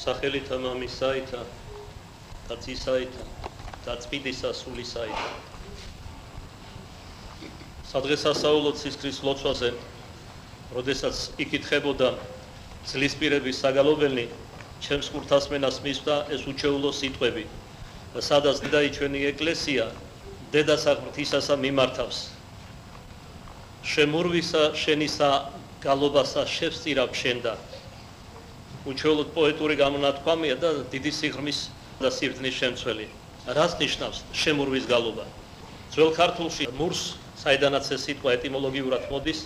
სახელითა მამისაითა და ძისაითა და წმინდისა სულისაითა. სადღესასწაულო ცისკრის ლოცვაზე, როდესაც იკითხებოდა ძლისპირების საგალობელნი, ჩემს ხურთასმენას მისვდა ეს უჩვეულო სიტყვები, სადაც დედაი ჩვენი ეკლესია დედასა ღვთისასა მიმართავს. შემურვისა შენისა გალობასა შევსწირავ შენდა. უჩვეულოდ პოეტური გამონათქვამია და დიდი სიღრმის და სიბრძნის შემცველი. რას ნიშნავს შემურვის გალობა? ძველ ქართულში მურს, საიდანაც ეს სიტყვა ეტიმოლოგიურად მოდის,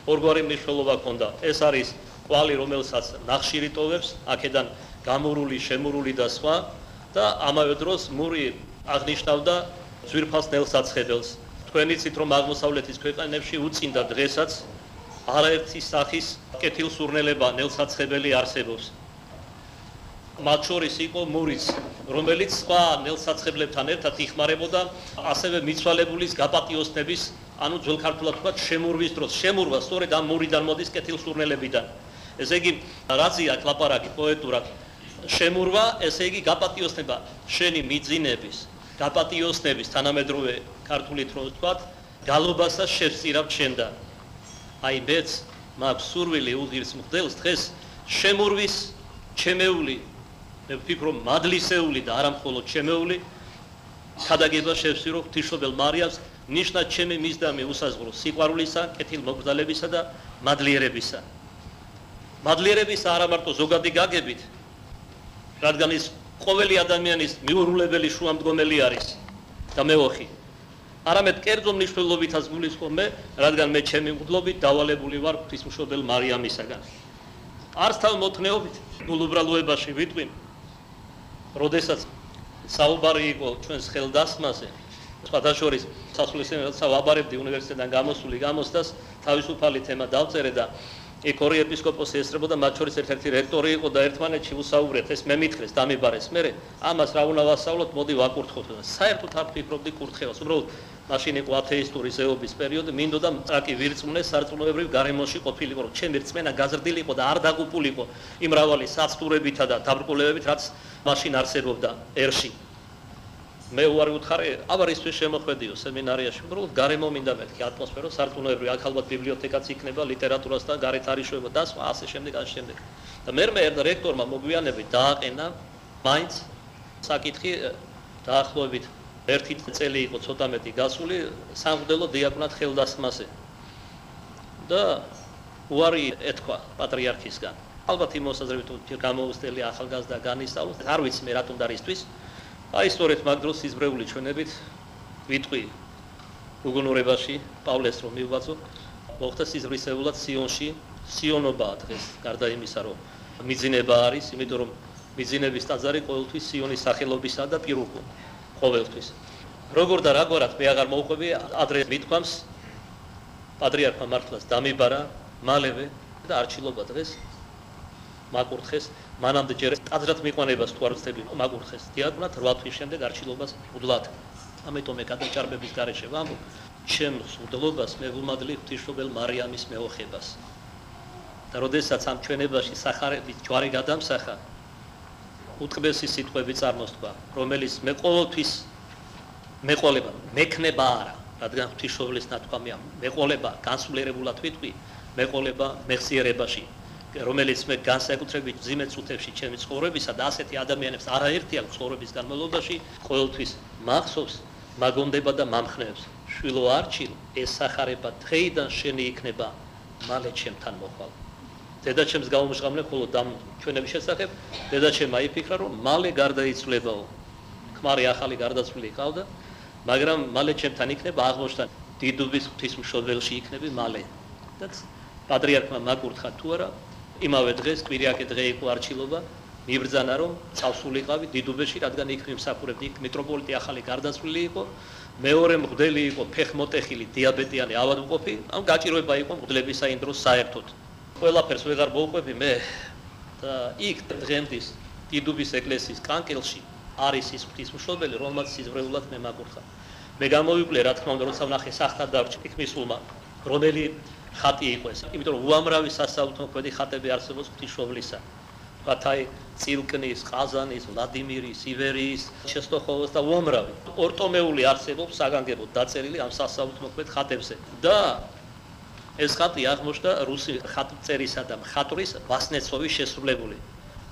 ორგვარი მნიშვნელობა ჰქონდა. ეს არის ყვალი, რომელსაც ნახშირი ტოვებს, აქედან გამურული, შემურული და სხვა და ამავე დროს მური აღნიშნავდა ძვირფას ნელსაცხებელს. თქვენ იცით, რომ აღმოსავლეთის ქვეყნებში უწინდა დღესაც არაერთი სახის კეთილსურნელება ნელსაცხებელი არსებობს. მათ შორის იყო მურიც, რომელიც სხვა ნელსაცხებლებთან ერთად იხმარებოდა ასევე მიცვალებულის გაპატიოსნების, ანუ ძველ ქართულად ვთქვათ, შემურვის დროს. შემურვა სწორედ ამ მურიდან მოდის კეთილსურნელებიდან. ესე იგი, რაზეა ლაპარაკი პოეტურად? შემურვა, ესე იგი გაპატიოსნება, შენი მიძინების, გაპატიოსნების თანამედროვე ქართულით რომ ვთქვათ, გალობასა შევსწირავ შენდა. აი მეც მაქვს სურვილი უღირს მღვდელს დღეს შემურვის ჩემეული, მე ვფიქრობ მადლისეული და არა მხოლოდ ჩემეული ქადაგება შევსწირო ღვთისმშობელ მარიამს, ნიშნად ჩემი მისდამი უსაზღვრო სიყვარულისა, კეთილმოგბრძალებისა და მადლიერებისა. მადლიერებისა არა მარტო ზოგადი გაგებით, რადგან ის ყოველი ადამიანის მიურულებელი შუამდგომელი არის და მეოხი. არამედ კერძო მნიშვნელობითაც გულისხმობ, რადგან მე ჩემი მღვდლობით დავალებული ვარ ღვთისმშობელ მარიამისაგან. არც თავ მოთნეობით გულუბრალოებაში ვიტყვი, როდესაც საუბარი იყო ჩვენს ხელდასმაზე, სხვათა შორის სასულიერო ვაბარებდი უნივერსიტეტიდან გამოსული გამოცდას, თავისუფალი თემა დავწერე და იქ ორი ეპისკოპოსი ესწრებოდა, მათ შორის ერთ-ერთი რექტორი იყო და ერთმანეთში ვუსაუბრეთ, ეს მე მითხრეს, დამიბარეს, მე ამას რა უნდა ვასწავლოთ, მოდი ვაკურთხოთ. საერთოდ არ ვფიქრობდი კურთხევას, უბრალოდ მაშინ იყო ათეისტური ზეობის პერიოდი, მინდოდა მწაკი ვირწმუნე სარწმუნოებრივ გარემოში ყოფილიყო, რომ ჩემი რწმენა გაზრდილიყო და არ დაგუპულიყო იმ მრავალი საცდურებითა და დაბრკოლებებით, რაც მაშინ არსებობდა ერში. მე უარი უთხარი, აბარისთვის შემოხვედიო სემინარიაში, უბრალოდ გარემო მინდა მეთქი, ატმოსფერო სარწმუნოებრივი, აქ ალბათ ბიბლიოთეკაც იქნება, ლიტერატურას და გარეთ არიშოება და სხვა ასე შემდეგ, ასე შემდეგ. და მე რექტორმა მოგვიანებით დააყენა მაინც საკითხი დაახლოებით 1 წელი იყო ცოტა მეტი გასული სამღვდელო დიაკვნად ხელდასმაზე. და უარი ეთქვა პატრიარქისგან. ალბათ იმ მოსაზრებით გამოუცდელი ახალგაზრდა განისწავლოს, არ ვიცი მე რატომ და რისთვის. აი სწორედ მაგ დროს იზბრეული ჩვენებით ვიტყვი უგუნურებაში პავლეს რომ მივბაძო, მოხდა სიზრისეულად სიონში, სიონობაა დღეს, გარდა იმისა რომ მიძინება არის, იმიტომ რომ მიძინების ტაძარი ყოველთვის სიონის სახელობისა და პირუკო ყოველთვის. როგორ და რაგვარად მე აღარ მოვყვები, ადრე მithქვამს პატრიარქმა მართლაც დამიბარა მალევე და არჩილობა დღეს მაკურთხეს, მანამდე ჯერ ტაძრად მიყვანებას თუ არ ვწდები მაკურთხეს დიაკვნად 8 თვის შემდეგ არჩილობას მუდლად. ამიტომ მე გადაჭარბების გარეშე ვამბობ, ჩემს მუდლობას მე ვუმადლი ღვთისმშობელ მარიამის მეოხებას. და როდესაც ამ ჩვენებაში სახარების ჯვარი გადამსახა, უტყბესი სიტყვები წარმოსთქვა, რომელიც მე ყოველთვის მეყოლება, მექნება არა, რადგან ღვთისმშობლის ნათქვამია, მეყოლება განსულიერებულად ვიტყვი, მეყოლება მეხსიერებაში. რომელიც მე განსაკუთრებით მძიმე წუთებში ჩემი ცხოვრებისა და ასეთი ადამიანებს არაერთი აქვს ცხოვრების განმავლობაში, ყოველთვის მახსოვს, მაგონდება და მამხნევს. შვილო არჩილ, ეს სახარება დღეიდან შენი იქნება, მალე ჩემთან მოხვალ. დედაჩემს გაუმჟღავნე მხოლოდ ამ ჩვენების შესახებ, დედაჩემ აიფიქრა, რომ მალე გარდაიცვლებაო. ქმარი ახალი გარდაცვლილი ყავდა, მაგრამ მალე ჩემთან იქნება აღმოჩნდა დიდუბის ღვთისმშობელში იქნები მალე. და პატრიარქმა მაკურთხა თუ არა, იმავე დღეს კვირიაკე დღე იყო არჩილობა, მიბრძანა რომ წავსულიყავი დიდუბეში, რადგან იქ მიმსახურებდი, იქ მიტროპოლიტი ახალი გარდაცვლილი იყო, მეორე მღვდელი იყო ფეხმოტეხილი, დიაბეტიანი ავადმყოფი, ამ გაჭირვება იყო მღვდლებისა იმ დროს საერთოდ. ყველაფერს ვეღარ მოვყვები მე და იქ დღემდის დიდუბის ეკლესიის კანკელში არის ის ღვთისმშობელი, რომელსაც სიზღვრეულად მე მაკურთხა. მე გამოვიკლე, რა თქმა უნდა, როცა ვნახე სახთან დარჩი იქ მისულმა, რომელი ხატი იყო ეს, იმიტომ რომ უამრავი სასაუთმოქმედი ხატები არსებობს ღვთისმშობლისა. ვთქვათ, წილკნის, ყაზანის, ვლადიმირის, ივერიის, ჩესტოხოვოს და უამრავი. ორტომეული არსებობს საგანგებოდ დაწერილი ამ სასაუთმოქმედ ხატებზე. და ეს ხატი აღმოჩნდა რუსი ხატწერისა და მხატვრის ვასნეცოვის შესრულებული.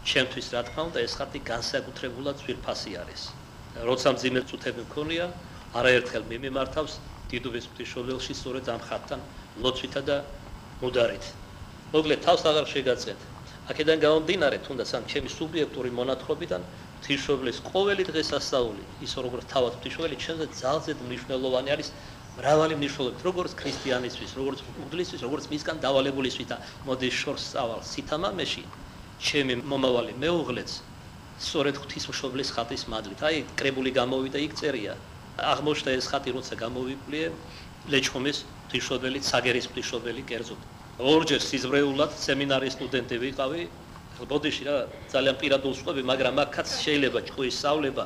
ჩემთვის რა თქმა უნდა ეს ხატი განსაკუთრებულად ძვირფასი არის. როცა მძიმე წუთები მქონია, არაერთხელ მიმართავს დიდუბის ღვთისმშობელში სწორედ ამ ხატთან ლოცვითა და მუდარით. მოკლედ თავს აღარ შეგაწეთ. აქედან გამომდინარე, თუნდაც ამ ჩემი სუბიექტური მონათხრობიდან ღვთისმშობლის ყოველი დღესასწაული, ის როგორც თავად ღვთისმშობელი, ჩემზე ძალზედ მნიშვნელოვანი არის მრავალი მნიშვნელობით, როგორც ქრისტიანისთვის, როგორც მღვდლისთვის, როგორც მისგან დავალებულისთვის და მოდის შორს სწავალ სითამამეში, ჩემი მომავალი მეუღლეც სწორედ ღვთისმშობლის ხატის მადლით. კრებული გამოვიდა, იქ წერია. აღმოჩნდა ეს ხატი, როცა გამოვიკვლიე ლეჩხუმის ღვთისმშობელი, ცაგერის ღვთისმშობელი კერძოდ. ორჯერ სიზმრეულად სემინარის სტუდენტი ვიყავი. ბოდიში რა ძალიან პირად უსწვები, მაგრამ აქაც შეიძლება ჭკუის სწავლება.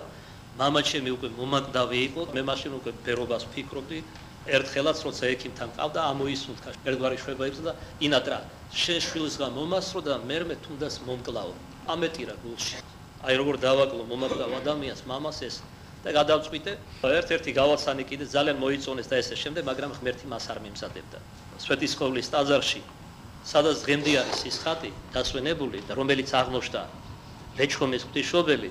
მამა ჩემი უკვე მომაკვდავი იყო, მე მაშინ უკვე ფერობას ვფიქრობდი. ერთხელაც როცა ექიმთან ყავდა, ამოისუნთქა ერთგვარი შვება იბრძა და ინატრა შენ შვილსგან მომასრო და მერმე თუნდაც მომკლავ. ამეტირა გულში. როგორ დავაკლო მომაკვდავ ადამიანს, მამას ეს და გადავწყვიტე, ერთ-ერთი გავაცანი კიდე ძალიან მოიწონეს და ესე შემდეგ, მაგრამ ღმერთი მას არ მიმზადებდა. სვეტისხოვლის ტაძარში, სადაც დღემდე არის ის ხატი დასვენებული და რომელიც აღმოჩნდა ლეჩხომის ღვთისმშობელი,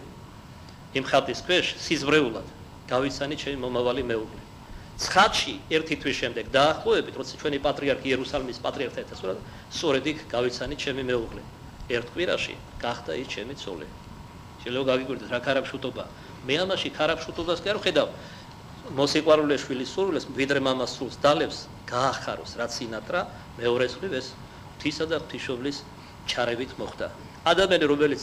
იმ ხატის ქვეშ სიზმრეულად გავიცანი ჩემი მომავალი მეუღლე. ცხადში ერთი თვის შემდეგ დაახლოებით, როცა ჩვენი პატრიარქი იერუსალიმის პატრიარქთან ერთად სწორედ იქ გავიცანი ჩემი მეუღლე. ერთ კვირაში გახდა ის ჩემი ცოლი. შეიძლება გაგიკვირდეთ რა ქარაფშუტობა. მე ამაში ქარაფშუტობას კი არ ვხედავ. მოსიყვარულე შვილის სურვილს, ვიდრე მამას სულს დალევს, გაახაროს რაც ინატრა, მეორეს მხრივ ეს ღვთისა და ღვთისმშობლის ჩარევით მოხდა. ადამიანი, რომელიც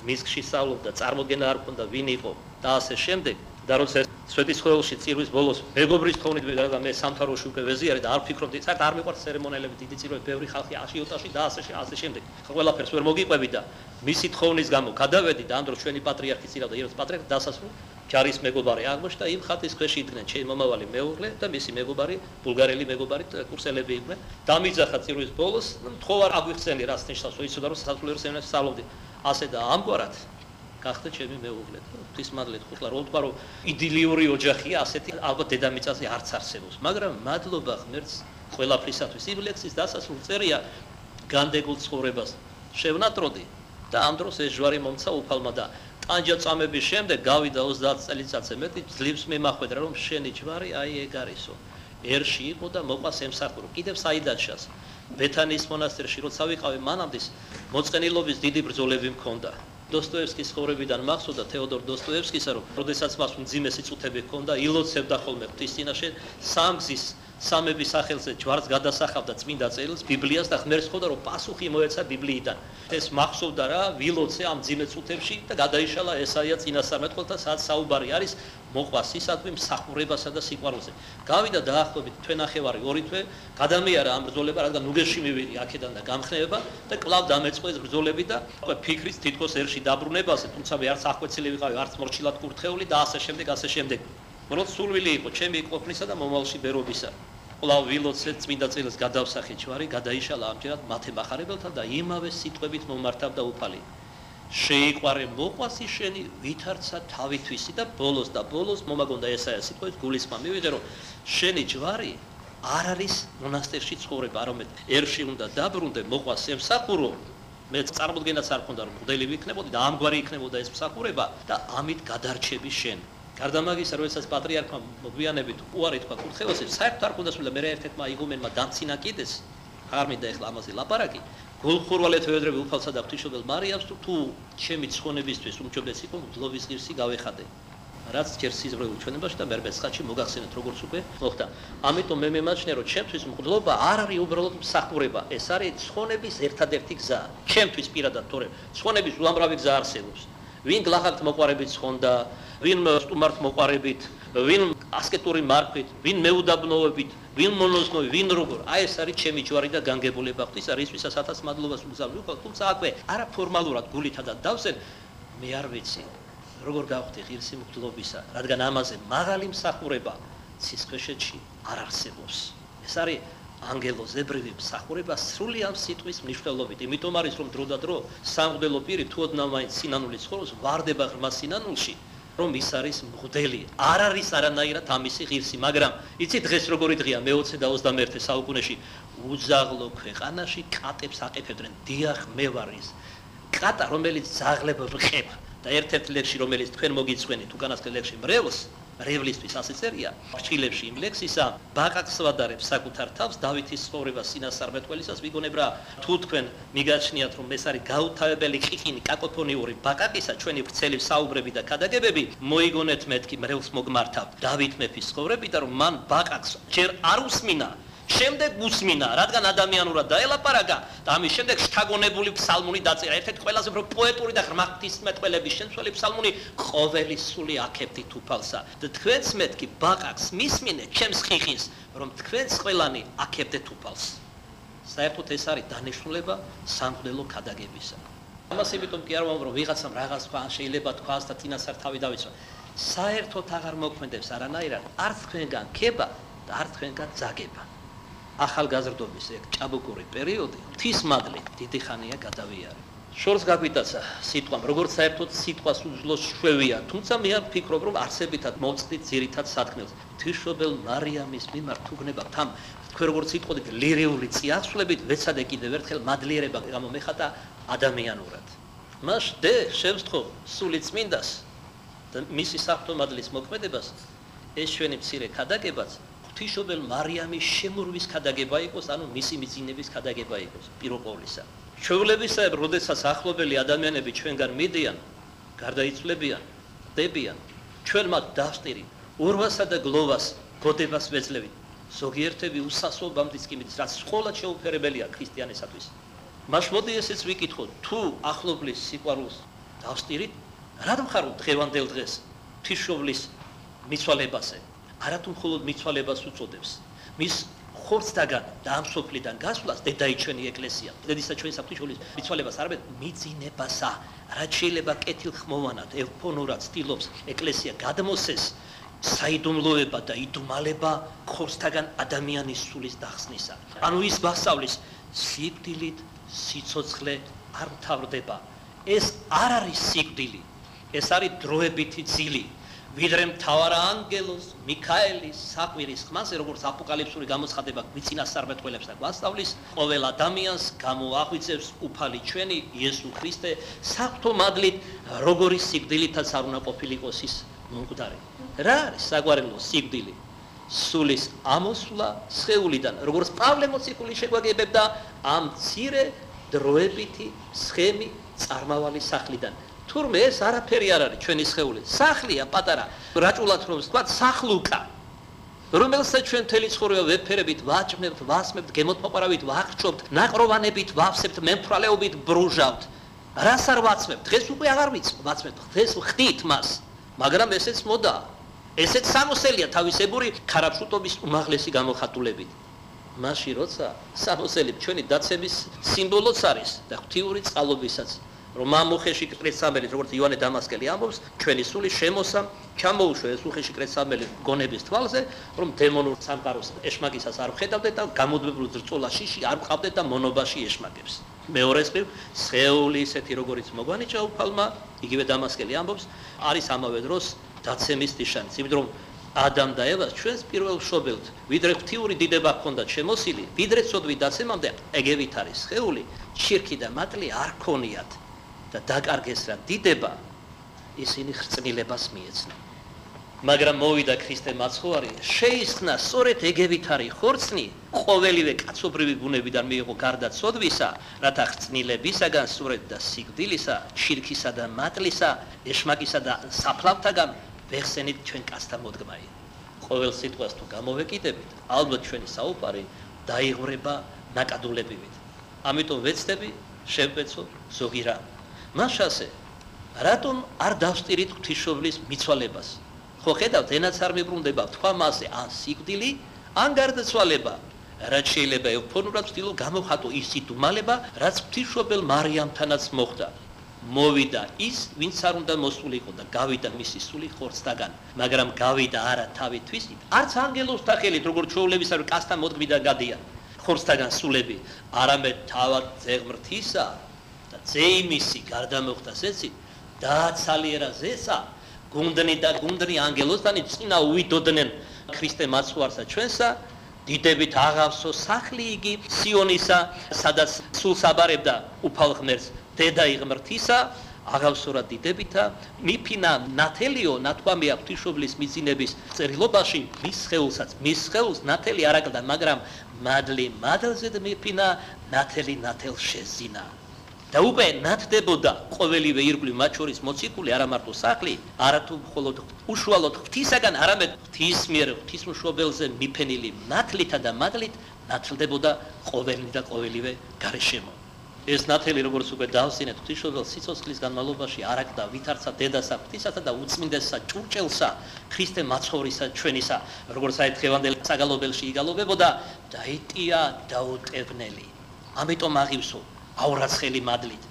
მისგში სწავლობდა, წარმოგენა არ ჰქონდა, ვინ იყო და ასე შემდეგ, და როცა სვეტისხოველში წირვის ბოლოს მეგობრის თხოვნით მე სამთავროში უკვე ვეზიარე და არ ვფიქრობდი, საერთოდ არ მიყვარს ცერემონიალები, დიდი წირვები, ბევრი ხალხი აშიოტაში და ასე შემდეგ. ყველაფერს ვერ მოგიყვები და მისი თხოვნის გამო გადავედი და ამ დროს ჩვენი პატრიარქი წირავდა იერუსალიმის პატრიარქი დასასრულ ჯარის მეგობარი აღმოჩნდა, იმ ხატის ქვეშ იდგნენ ჩემი მომავალი მეუღლე და მისი მეგობარი, ბულგარელი მეგობარი, კურსელები იყვნენ. დამიძახა წირვის ბოლოს, თხოვარ აგვიხსენი რას ნიშნავს, იცოდა რომ სასულიერო სემინარში სწავლობდი. ასე და ამგვარად გახდა ჩემი მეუღლე. ღვთისმადლით ხუთლა რო ვთქვა რომ იდილიური ოჯახია, ასეთი ალბათ დედამიწაზე არც არსებობს, მაგრამ მადლობა ღმერთს ყველაფრისათვის. იმ ლექსის დასასრულ წერია განდეგულ ცხოვრებას შევნატროდი და ამ დროს ეს ჯვარი მომცა უფალმა და ტანჯაწამების შემდეგ გავიდა 30 წელიწადზე მეტი ძლივს მემახვედრა რომ შენი ჯვარი ეგ არისო. ერში იყო და მოყვას ემსახურო. კიდევ საიდანშას ბეთანის მონასტერში როცა ვიყავი, მანამდის მოწყენილობის დიდი ბრძოლები მქონდა. დოსტოევსკის ცხოვრებიდან მახსოვდა თეოდორ დოსტოევსკისა, რომ როდესაც მას მძიმე სიწუთები ჰქონდა, ილოცებდა ხოლმე ღვთის წინაშე სამგზის სამების სახელზე ჯვარს გადასახავდა წმინდა წერილს, ბიბლიას და ღმერთს ხოვდა, რომ პასუხი მოეცა ბიბლიიდან. ეს მახსოვდა რა, ვილოცე ამ მძიმე წუთებში და გადაიშალა ესაია წინასწარმეტყველთან, სადაც საუბარი არის მოყვა სისადმი მსახურებასა და სიყვარულზე. გავიდა დაახლოებით თვენახევარი 2 თვე, გადამიარა ამ ბრძოლება, რადგან ნუგეში მივიდი აქედან და გამხნევება და კვლავ დამეწყო ეს ბრძოლები და ფიქრიც თითქოს ერში დაბრუნებაზე, თუმცა მე არც ახვეცილი ვიყავი, არც მორჩილად კურთხეული და ასე შემდეგ, ასე შემდეგ. როც სურვილი იყო ჩემი ყოფნისა და მომავალში ბერობისა. კვლავ ვილოცე წმინდა წერილს გადავსახე ჯვარი, გადაიშალა ამჯერად მათე მახარებელთან და იმავე სიტყვებით მომართავდა უფალი. შეიყვარე მოყვასი შენი ვითარცა თავითვისი და ბოლოს მომაგონდა ესაა სიტყვით გულისხმა მივიღე რომ შენი ჯვარი არ არის მონასტერში ცხოვრება, არამედ ერში უნდა დაბრუნდე, მოყვას ემსახურო. მე წარმოდგენაც არ მქონდა რომ მღვდელი ვიქნებოდი და ამგვარი იქნებოდა ეს მსახურება და ამით გადარჩები შენ. გარდა მაგისა, როდესაც პატრიარქმა მოგვიანებით უარი თქვა კურთხევაზე, საერთოდ არ მქონდა სულ და მე ერთ-ერთმა იგუმენმა დამცინა კიდეს, არ მინდა ეხლა ამაზე ლაპარაკი. გულხურვალეთ ვედრები უფალსა და ღვთისმშობელ მარიამს თუ ჩემი ცხონებისთვის უმჯობესი იყო მგლოვის ღირსი გავეხადე. რაც ჯერ სიზმრეულ ჩვენებაში და მერმე ცხადში მოგახსენეთ როგორც უკვე მოხდა. ამიტომ მე მემაჩნია რომ ჩემთვის მგლობა არ არის უბრალოდ მსახურება, ეს არის ცხონების ერთადერთი გზა. ჩემთვის პირადად თორემ ცხონების უამრავი გზა არსებობს. ვინ გლახაკთ მოყარებით ცხონდა, ვინ სტუმართ მოყარებით, ვინ ასკეტური მარხვით, ვინ მეუდაბნოებით, ვინ მონოზნოი, ვინ როგორ. ეს არის ჩემი ჯვარი და განგებულება ღვთისა, რისთვისაც ათას მადლობას ვუგზავნი უფალს, თუმცა აქვე არა ფორმალურად გულითადად დავსენ, მე არ ვიცი როგორ გავხდი ღირსი მგლობისა, რადგან ამაზე მაღალი მსახურება ცისქვეშეთში არ არსებობს. ეს არის ანგელოზებრივი მსახურება სრული ამ სიტყვის მნიშვნელობით. იმიტომ არის რომ დრო და დრო სამღვდელო პირი თუ ოდნავ მაინც სინანული ცხოვრობს, ვარდება ღრმა სინანულში, რომ ის არის მღვდელი. არ არის არანაირად ამისი ღირსი, მაგრამ იცით დღეს როგორი დღეა მე-20 და 21 საუკუნეში უძაღლო ქვეყანაში კატებს აყეფებდნენ. დიახ, მე ვარ ის კატა, რომელიც ძაღლებ ვყებ და ერთ-ერთ ლექსში, რომელიც თქვენ მოგიწვენით, უკანასკნელ ლექსში მრევლისთვის ასე წერია, ფრჩილებში იმ ლექსისა, ბაყაყს ვადარებს საკუთარ თავს დავითის ცხოვრება სინასარმეთველისას ვიგონებ რა, თუ თქვენ მიგაჩნიათ რომ ეს არის გაუთავებელი ყიყინი კაკოფონიური ბაყაყისა, ჩვენი ვრცელი საუბრები და ქადაგებები, მოიგონეთ მეთქი მრევლს მოგმართავ დავით მეფის ცხოვრებიდან, რომ მან ბაყაყს ჯერ არ უსმინა, შემდეგ უსმინა, რადგან ადამიანურად დაელაპარაკა და ამის შემდეგ შთაგონებული ფსალმუნი დაწერა. ერთ-ერთი ყველაზე უფრო პოეტური და ღრმა ღვთისმეტყველების შემცველი ფსალმუნი ყოველი სული აქებდით უფალსა. და თქვენც მეთქი ბაყაყს მისმინეთ ჩემს ხიხინს, რომ თქვენც ყველანი აქებდეთ უფალს. საერთოდ ეს არის დანიშნულება სამღვდელო ქადაგებისა. ამას იმიტომ კი არ ვამბობ, რომ ვიღაცამ რაღაც თქვა, ან შეიძლება თქვას და წინასწარ თავი დავიცვა. საერთოდ აღარ მოქმედებს არანაირად არც თქვენგან ქება და არც თქვენგან ძაგება. ახალგაზრდობის ეგ ჭაბუკური პერიოდი ღვთისმადლით დიდი ხანია გადავიარე. შორს გაგვიტაცა სიტყვამ, როგორც საერთოდ სიტყვას უძლოს შვევია, თუმცა მე არ ვფიქრობ, რომ არსებითად მოვწდით ძირითად სათქმელს. ღვთისმშობელ მარიამის მიმართ თუ გნებავთ ამ თქვენ როგორც იტყოდით ლირიული წიაღსვლებით, ვეცადე კიდევ ერთხელ მადლიერება გამომეხატა ადამიანურად. მას დე შევსთხო სული წმინდას და მისი საფრთხო მადლის მოქმედებას, ეს ჩვენი მცირე ქადაგებაც ღვთისმშობელ მარიამის შემურვის ქადაგება იყოს, ანუ მისი მიძინების ქადაგება იყოს პირველ ყოვლისა. ჩვეულებისაებ, როდესაც ახლობელი ადამიანები ჩვენგან მიდიან, გარდაიცვლებიან, დებიან, ჩვენ მათ დავსტირით, ურვასა და გლოვას, გოდებას ვეძლევით. ზოგიერთები უსასრულობამდეც კი მიდის, რაც სკოლად შეუფერებელია ქრისტიანისათვის. მას მოდი ესეც ვიკითხოთ, თუ ახლობლის სიყვარულს დავსტირით, რად ვხართ დღევანდელ დღეს ღვთისმშობლის მიცვალებაზე? არათუ მხოლოდ მიცვალებას უწოდებს. მის ხორცდაგან და ამ სოფლიდან გასვლას დედაიჩვენი ეკლესია, დედისა ჩვენისა ღვთისმშობლის მიცვალებას არამედ მიძინებასა, რაც შეიძლება კეთილხმოვანად, ევფონურად ცდილობს ეკლესია გადმოსცეს საიდუმლოება და იდუმალება ხორცდაგან ადამიანის სულის დახსნისა. ანუ ის გასავლის სიკვდილით სიცოცხლე არ მთავრდება. ეს არ არის სიკვდილი, ეს არის დროებითი ძილი. ვიდრე მთავარა ანგელოს მიქაელის საყვირის ხმაზე, როგორც აპოკალიფსური გამოცხადება გვიწინასწარმეტყველებს და გვასწავლის, ყოველ ადამიანს გამოაღვიძებს უფალი ჩვენი იესო ქრისტე საფრთხო მადლით, როგორი სიკვდილითაც არ უნდა ყოფილიყოს ის მომკვდარი. რა არის საგვარელო სიკვდილი? სულის ამოსვლა სხეულიდან, როგორც პავლე მოციქული შეგვაგებებდა ამ მცირე დროებითი სხემი წარმავალი სახლიდან. თურმე ეს არაფერი არ არის ჩვენი სხეული. სახლია პატარა, რაჭულად რომ ვთქვათ, სახლუკა, რომელსაც ჩვენ მთელი ცხოვრება ვეფერებით, ვაჭმებთ, ვასმებთ, გემოთმოყარავით, ვახრჩობთ, ნაყროვანებით, ვავსებთ, მემთვრალეობით ბრუჟავთ. რას არ ვაცმებთ? დღეს უკვე აღარ ვაცმებთ, დღეს ვხდით მას, მაგრამ ესეც მოდა. ესეც სამოსელია თავისებური ქარაფშუტობის უმაღლესი გამოხატულებით. მაშინ როცა სამოსელი ჩვენი დაცემის სიმბოლოც არის და ღვთიური წყალობისაც, რომ ამ უხეში კრეცამელით, როგორც იოანე დამასკელი ამბობს, ჩვენი სული შემოსამ, ჩამოუშვა ეს უხეში კრეცამელი გონების თვალზე, რომ დემონურ სამყაროს ეშმაკისას არ ვხედავდეთ და გამოდვებულ ძრწოლაშიში არ ვყავდეთ და მონობაში ეშმაკებს. მეორეს მხრივ, სხეული ისეთი როგორიც მოგვანიჭა უფალმა, იგივე დამასკელი ამბობს, არის ამავე დროს დაცემის ნიშანიც, იმიტომ რომ ადამ და ევას ჩვენს პირველ მშობელთ, ვიდრე ღვთიური დიდება ჰქონდათ შემოსილი, ვიდრე ცოდვით დაცემამდე, ეგევით არის სხეული, ჩირქი და მატლი არ ქონიათ. და დაკარგეს რა დიდება, ისინი ხრწნილებას მიეცნენ. მაგრამ მოვიდა ქრისტე მაცხოვარი, შეისხნა სწორედ ეგევით არის ხორცნი, ყოველივე კაცობრივი ბუნებიდან მიიღო გარდა ცოდვისა, რათა ხრწნილებისაგან სწორედ და სიკვდილისა, ჩირქისა და მატლისა, ეშმაკისა და საფლავთაგან ვეხსენით ჩვენ კაცთა მოდგმაი. ყოველ სიტყვას თუ გამოვეკიდებით, ალბათ ჩვენი საუბარი დაიღვრება ნაკადულებივით. ამიტომ ვეცდები შევეცოთ ზოგი რამ. მაშასე, რატომ არ დავსტირით ღვთისმშობლის მიცვალებას? ხო ხედავთ, ენაც არ მიბრუნდება თქვა მასზე, ან სიკვდილი, ან გარდაცვალება. რაც შეიძლება ევფონურად ვთილო გამოხატო ის იდუმალება, რაც ღვთისმშობელ მარიამთანაც მოხდა. მოვიდა ის, ვინც არ უნდა მოსულიყო და გავიდა მისი სული ხორცდაგან, მაგრამ გავიდა არა თავი თვისით, არც ანგელოზთა ხელით, როგორც ჩვეულებისათვის კაცთა მოდგმიდან გადიან. ხორცთაგან სულები, არამედ თავად ძეღმრთისა და ძეიმისი გარდამოხდა ზეცი, დააცალიერა ზესა, გუნდნი ანგელოსთანი წინა უვიდოდნენ ქრისტე მაცხვარსა ჩვენსა, დიდებით აღავსო სახლი იგი სიონისა, სადაც სულ საბარებდა უფალ ღმერთს დედა იღმრთისა, აღავსორა დიდებითა, მიფინა ნათელიო, ნათქვამია ღვთისმშობლის მიძინების წერილობაში, მის სხეულს ნათელი არ აკლდა, მაგრამ მადლი მადლზე მიფინა, ნათელი ნათელს შეზინა. და უკვე ნათდებოდა ყოველივე ირგვლივ მათ შორის მოციქული არა მარტო სახლი, არათუ მხოლოდ უშუალოდ ღვთისაგან, არამედ ღვთის მიერ ღვთისმშობელზე მიფენილი ნათლითა და მადლით ნათლდებოდა ყოველივე გარეშემო. ეს ნათელი როგორც უკვე დავსინეთ ღვთისმშობელს სიცოცხლის განმავლობაში არ აკლდა ვითარცა დედასა ღვთისასა და უწმინდესსა ჭურჭელსა ქრისტე მაცხოვრისა ჩვენისა, როგორც აი დღევანდელ საგალობელში იგალობებოდა, დაიტია დაუტევნელი. ამიტომ აღივსო აურაცხელი მადლით.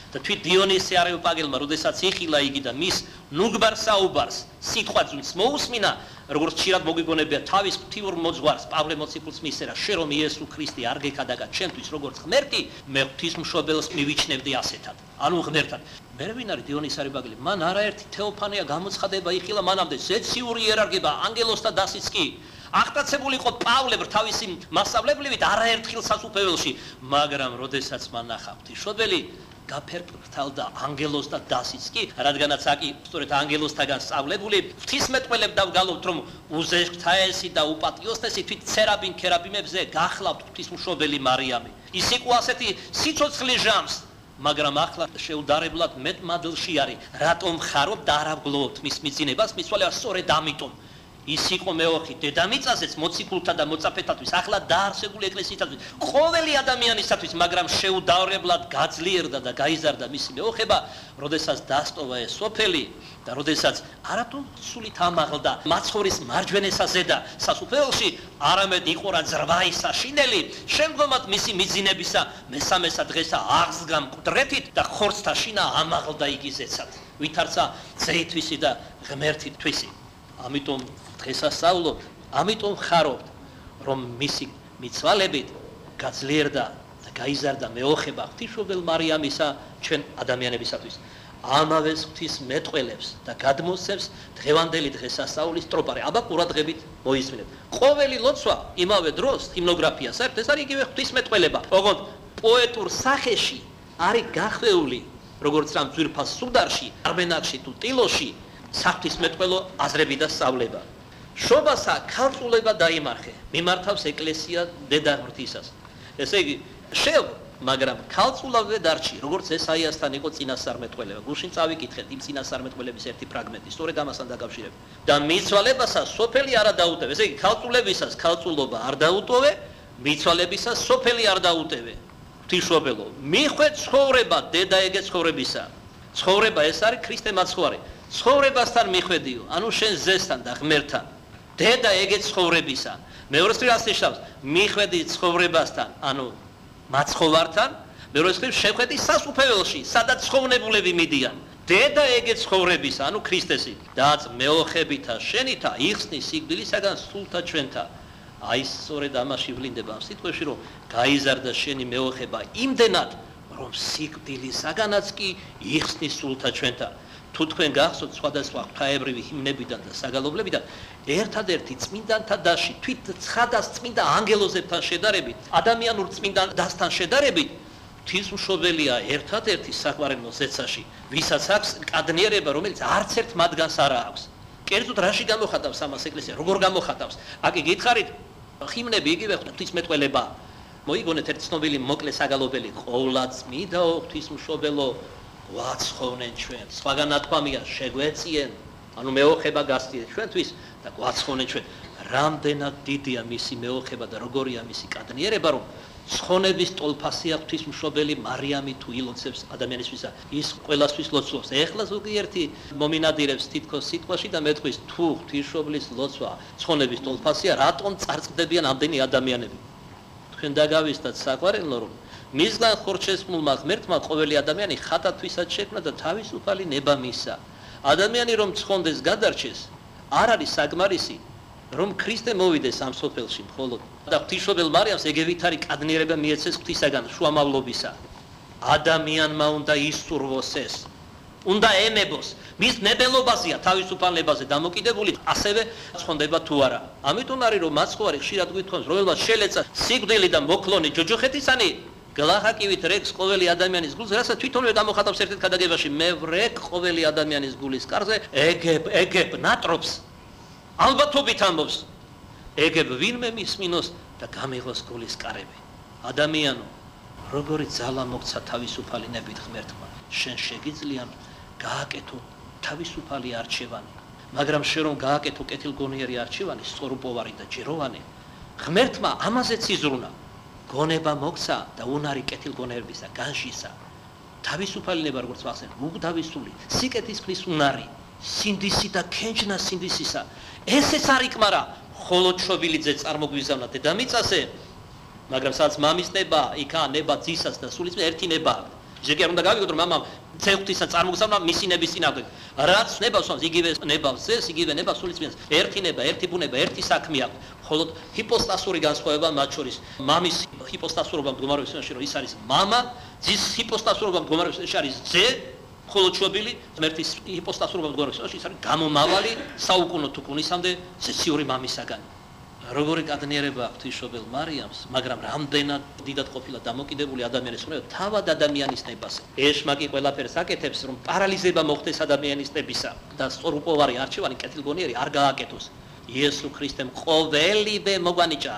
და თვით დიონისე არეოპაგელმა, როდესაც იხილა იგი და მის ნუგბარ საუბარს სიტყვაც მოусმინა, როგორც ხშირად მოგვიგონებია თავის ღვთიურ მოძღვარს პავლე მოციქულს მისერა, შე რომ იესო ქრისტე არ გეკადაგა ჩემთვის როგორც ღმერთი, მე ღვთისმშობელს მივიჩნევდი ასეთად. ანუ ღმერთად. მე ვინ არის დიონისე არეოპაგელი? მან არაერთი თეოფანია გამოცხადება იხილა მანამდე, ზეციური იერარქია, ანგელოსთა დასიც კი. აღტაცებული იყო პავლე თავისი მასწავლებლივით არაერთხელ სასუფეველში, მაგრამ როდესაც მან ნახა ღვთისმშობელი გაფერფრთალდა ანგელოს და დასიც კი, რადგანაც აკი სწორედ ანგელოსთაგან სწავლებული ღვთისმეტყველებ დავგალობთ, რომ უზეშგთაესი და უპატიოსნესი თვით ცერაბინ ქერაბიმებზე გახლავთ ღვთისმშობელი მარიამი. ის იყო ასეთი სიცოცხლის ჟამს, მაგრამ ახლა შეუდარებლად მეტ მადლში არის, რატომ ხარობ და არ ავგლოვთ მის მიძინებას, მისვალება სწორედ ამიტომ. ის იყო მეოხი დედამიწაზეც მოციქულთა და მოწაფეთათვის, ახლა დაარსებული ეკლესიისათვის, ყოველი ადამიანისათვის, მაგრამ შეუდარებლად გაძლიერდა და გაიზარდა მისი მეოხება, როდესაც დასტოვა ეს სოფელი და როდესაც არათუ სულით ამაღლდა მაცხოვრის მარჯვენესა ზედა სასუფეველში, არამედ იყო რა ზრვაი საშინელი, შემდგომად მისი მიძინებისა მესამესა დღესა აღსგა მკვდრეთით და ხორცთა შინა ამაღლდა იგი ზეცად, ვითარცა ძეითვისი და ღმერთითვისი. ამიტომ დღესასწაულობთ, ამიტომ ხარობთ, რომ მისი მიცვალებით გაძლიერდა და გაიზარდა მეოხება ღვთისმშობელ მარიამისა ჩვენ ადამიანებისათვის. ამავე ღვთისმეტყველებს და გადმოსცემს დღევანდელი დღესასწაულის ტროპარი. აბა ყურადღებით მოისმინეთ. ყოველი ლოცვა იმავე დროს ჰიმნოგრაფია საერთოდ ეს არის იგივე ღვთისმეტყველება. ოღონდ პოეტურ სახეში არის გახვეული, როგორც რამ ძვირფას სუდარში, არბენაკში თუ ტილოში საღვთისმეტყველო აზრები და სწავლება. შობასა ქალწულება დაიმარხე, მიმართავს ეკლესია დედა ღმრთისას. ესე იგი, შევ, მაგრამ ქალწულავე დარჩი, როგორც ესაიასთან იყო წინასწარმეტყველება. გუშინ წავიკითხეთ იმ წინასწარმეტყველების ერთი ფრაგმენტი, სწორედ ამასთან დაკავშირებით. და მიცვალებასა სოფელი არა დაუტევე. ესე იგი, ქალწულებისას ქალწულობა არ დაუტოვე, მიცვალებისას სოფელი არ დაუტევე. ღვთისმშობელო, მიხვე ცხოვრება დედა ეგე ცხოვრებისა. ცხოვრება ეს არის ქრისტე მაცხვარი. ცხოვრებასთან მიხვედიო, ანუ შენ ზესთან და ღმერთთან. დედა ეგეთ ცხოვრებისა. მეორეს რიგს ნიშნავს, მიხვედი ცხოვრებასთან, ანუ მაცხოვართან, მეორეს რიგს შეხვედი სასუფეველში, სადაც ხოვნებულები მიდიან. დედა ეგეთ ცხოვრებისა, ანუ ქრისტესი. დაც მეოხებითა შენითა იხსნის სიკვდილისაგან სულთა ჩვენთა. აი სწორედ ამაში ვლინდება ამ სიტყვებში, რომ გაიზარდა შენი მეოხება იმდენად, რომ სიკვდილისაგანაც კი იხსნის სულთა ჩვენთა. თუ თქვენ გახსოვთ სხვადასხვა ღვთაებრივი ჰიმნებიდან და საგალობლებიდან, ერთადერთი წმინდანთა დასში, თვით ცხადას წმინდა ანგელოზებთან შედარებით, ადამიანურ წმინდა დასთან შედარებით, ღვთისმშობელია ერთადერთი საყვარელო ზეცაში, ვისაც აქვს კადნიერება, რომელიც არც ერთ მათგანს არ აქვს. კერძოდ რაში გამოხატავს ამას ეკლესია, როგორ გამოხატავს? აკი გითხარით, ჰიმნები იგივე ღვთისმეტყველება. მოიგონეთ ერთ ცნობილი მოკლე საგალობელი, ყოვლადწმიდაო ღვთისმშობელო, გვაცხოვნენ ჩვენ. სხვაგან ნათქვამია, შეგვეციენ, ანუ მეოხება გასწიეთ ჩვენთვის და გვაცხოვნენ ჩვენ. რამდენად დიდია მისი მეოხება და როგორია მისი კადნიერება, რომ ცხონების ტოლფასია ღვთისმშობელი მარიამი თუ ილოცებს ადამიანისთვისა. ის ყველასთვის ლოცვობს. ეხლა ზოგიერთი მომინადირებს თითქოს სიტყვაში და მეტყვის, თუ ღვთისმშობლის ლოცვა ცხონების ტოლფასია, რატომ წარწყდებიან ამდენი ადამიანები? თქვენ დაგავისდათ საყვარელო, რომ მისგან ხორჩესმულმა ღმერთმა ყოველი ადამიანი ხატათვისაც შექმნა და თავისუფალი ნება მისცა. ადამიანი რომ ცხონდეს გადარჩეს, არ არის საკმარისი რომ ქრისტე მოვიდეს ამ სოფელში მხოლოდ და ღვთისმშობელ მარიამს ეგევითარი კადნიერება მიეცეს ღვთისაგან შუამავლობისა. ადამიანმა უნდა ისურვოს ეს. უნდა ემებოს. მის ნებელობაზეა თავისუფალებაზე დამოკიდებული, ასევე ცხონდება თუ არა. ამიტომ არის რომ მაცხოვარი ხშირად გვითხოვს, რომელმაც შელეცა სიკვდილი და მოკლონი ჯოჯოხეთისანი, გლახაკივით რეკს ყოველი ადამიანის გულზე, რასაც თვითონვე გამოხატავს ერთ-ერთ ქადაგებაში, მე ვრეკ ყოველი ადამიანის გულის კარზე, ეგებ ნატრობს. ალბათობით ამბობს. ეგებ ვინმე მისმინოს და გამიღოს გულის კარები. ადამიანო, როგორი ძალა მოგცა თავისუფალი ნებით ღმერთმა, შენ შეგიძლია გააკეთო თავისუფალი არჩევანი, მაგრამ შენ რომ გააკეთო კეთილგონიერი არჩევანი, სწორუპოვარი და ჯეროვანი, ღმერთმა ამაზეც იზრუნა, გონება მოგცა და უნარი კეთილგონიერებისა განშისა. თავისუფალი ნება როგორც ვახსენე, უგდავისული, სიკეთისყრის უნარი, სინდისი და კენჭნა სინდისისა. ესეც არ იკმარა, ხოლო ჩობილიძე წარმოგვიზავნა დედამიწაზე, მაგრამ სადაც მამის ნება, იქა ნება ძისას და სულიწმის ერთი ნება. ჯერ არ უნდა გავიგოთ რომ მამამ ცეხვთისა წარმოგზავნა მისი ნების წინააღმდეგ. რაც ნებას ვამს, იგივე ნებას ზეს, იგივე ნება სულიწმის. ერთი ნება, ერთი ბუნება, ერთი საქმე აქვს. ხოლო ჰიპოსტასური განსხვავება მათ შორის. მამის ჰიპოსტასურობა მდგომარეობს იმაში, რომ ის არის მამა, ძის ჰიპოსტასურობა მდგომარეობს ის არის ძე, ხოლო ჩობილი ღმერთის ჰიპოსტასურობა მდგომარეობს ის არის გამომავალი საუკუნო თუკუნისამდე ზესიური მამისაგან. როგორი კადნიერება ღვთისმშობელ მარიამს, მაგრამ რამდენად დიდად ყოფილა დამოკიდებული ადამიანის ხმევა თავად ადამიანის ნებაზე. ეშმაკი ყველაფერს აკეთებს, რომ პარალიზება მოხდეს ადამიანის ნებისა და სწორუპოვარი არჩევანი კეთილგონიერი არ გააკეთოს. იესო ქრისტემ ყოველივე მოგვანიჭა.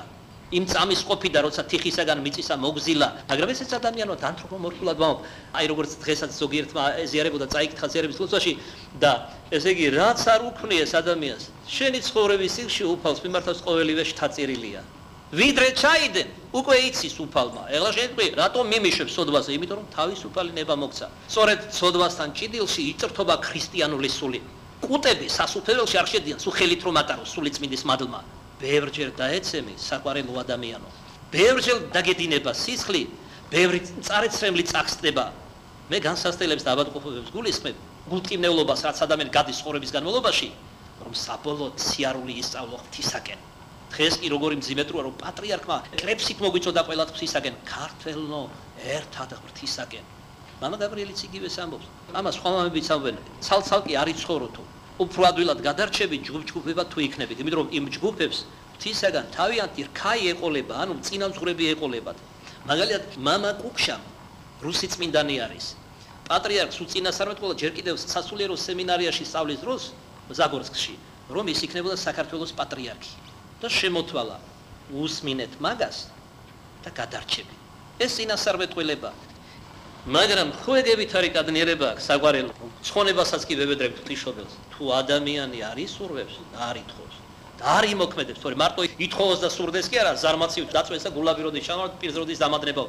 იმ წამის ყოფიდა, როცა თიხისაგან მიწისა მოგზილა, მაგრამ ესეც ადამიანად ანთროპომორფულად ვამბობ. აი როგორც დღესაც ზოგიერთმა ეზიარებოდა წაიკითხა ზიარების ლოცვაში და ესე იგი რაც არ უქმნიეს ადამიანს, შენი ცხოვრების სიხში უფალს მიმართავს ყოველივე შთაწირილია. ვიდრე ჩაიდენ, უკვე იცის უფალმა. ეხლა შენ თქვი, რატომ მიმიშებს სოდვაზე? იმიტომ რომ თავისუფალი ნება მოგცა. სწორედ სოდვასთან ჭიდილში იწრთობა ქრისტიანული სული. კუტები სასუფეველში არ შედიან, სულ ხელით რომ ატაროს სულიწმინდის მადლმა. ბევრჯერ დაეცემი საყვარელო ადამიანო. ბევრჯერ დაგედინება სისხლი, ბევრი წარეცრემლი წახსდება. მე განსასწრებებს და ავადმყოფობებს გულისხმებ, გულტკივნეულობას, რაც ადამიანი გადის ცხოვრების განმავლობაში, რომ საბოლოოდ სიარული ისწავლო ღვთისაკენ. დღეს კი როგორი მძიმეტროა, რომ პატრიარქმა კრებსით მოგვიწოდა ყველა ღვთისაკენ, ქართველნო, ერთად ღვთისაკენ. მამა გაბრიელიც იგივეს ამბობს. ამას სხვა მამებიც ამბობენ, ცალ-ცალკე არ იცხოვროთო. უფრო ადვილად გადარჩებით ჯგუფ-ჯგუფებად თუ იქნებით, იმიტომ რომ იმ ჯგუფებს ღვთისაგან თავიანთი რქაი ეყოლება, ანუ წინამძღვრები ეყოლებათ. მაგალითად, მამა კუკშამ რუსი წმინდანი არის. პატრიარქს უწინასწარმეტყველა ჯერ კიდევ სასულიერო სემინარიაში სწავლის დროს ზაგორსკში, რომ ის იქნებოდა საქართველოს პატრიარქი და შემოთვალა უსმინეთ მაგას და გადარჩები. ეს წინასწარმეტყველება. მაგრამ ხო ეგევითარი კადნიერება აქვს საყვარელო. ცხონებასაც კი ვებედრებთ ღვთისმშობელს. თუ ადამიანი არ ისურვებს და არ ითხოვს და არ იმოქმედებს, თორე მარტო ითხოვოს და სურდეს კი არა, ზარმაცივ დაწვეს და გულაბიროდის ჩამოვარდა პირზროდის დამადნებო.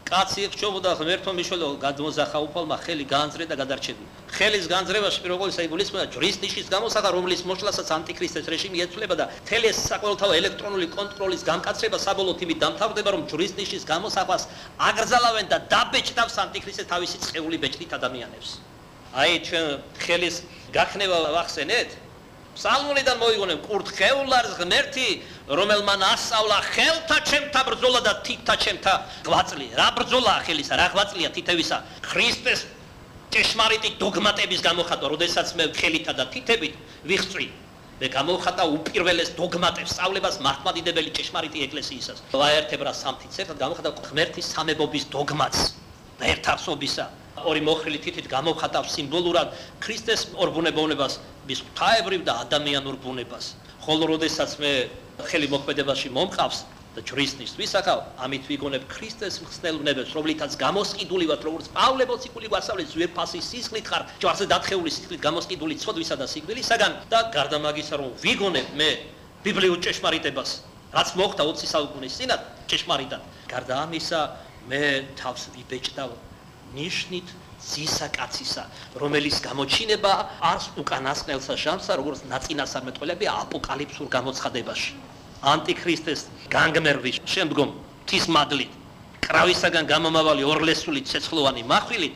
კაცი ეხჩობოდა ღმერთო მიშველო, გადმოზახა უფალმა ხელი გაანძრე და გადარჩები. ხელის განძრევაში პირველ ყოვლისა იგულისხმება ჯვრის ნიშის გამოსახა, რომლის მოშლასაც ანტიქრისტეს რეჟიმი ეცვლება და მთელი ეს საყოველთაო ელექტრონული კონტროლის გამკაცრება საბოლოოდ იმით დამთავრდება, რომ ჯვრის ნიშის გამოსახვას აკრძალავენ და დაბეჭდავს ანტიქრისტე თავისი წეული ბეჭდით ადამიანებს. აი ჩვენ ხელის გაქნება ვახსენეთ, ფსალმუნიდან მოიგონებ კურთხეულარს ღმერთი, რომელმა ასწავლა ხელთა ჩემთა ბრძოლა და თითთა ჩემთა ღვაწლი. რა ბრძოლაა ხელისა, რა ღვაწლია თითევისა? ქრისტეს ჭეშმარიტი დოგმატების გამოხატვა, როდესაც მე ხელითა და თითებით ვიხწვი. მე გამოვხატა უპირველეს დოგმატებს, სწავლებას მართლმადიდებელი ჭეშმარიტი ეკლესიისას. ვაერთებ რა სამთიც ერთად გამოვხატა ღმერთის სამებობის დოგმატს და ერთარსობისა. ორი მოხრილი თითით გამოვხატავს სიმბოლურად ქრისტეს ორბუნებოვნებას, მის ღვთაებრივ და ადამიანურ ბუნებას. ხოლო როდესაც მე ხელი მოქმედებაში მომყავს და ჯვრისნის ვისახავ, ამით ვიგონებ ქრისტეს მხსნელნებებს, რომლითაც გამოსყიდული ვართ, როგორც პავლე მოციქული გვასწავლებს, ზვირფასი სისხლით ხარ, ჯვარზე დათხეული სისხლით გამოსყიდული ცოდვისა და სიკვდილისაგან და გარდა მაგისა რომ ვიგონებ მე ბიბლიურ ჭეშმარიტებას, რაც მოხდა 20 საუკუნის წინათ ჭეშმარიტად. გარდა ამისა მე თავს ვიბეჭდავ ნიშნით ძისა კაცისა, რომელიც გამოჩინება არს უკანასკნელსა ჟამსა, როგორც ნაწინასწარმეტყველები აპოკალიფსურ გამოცხადებაში. ანტიქრისტეს განგმერვის შემდგომ ღვთის მადლით, კრავისაგან გამომავალი ორლესული ცეცხლოვანი მახვილით,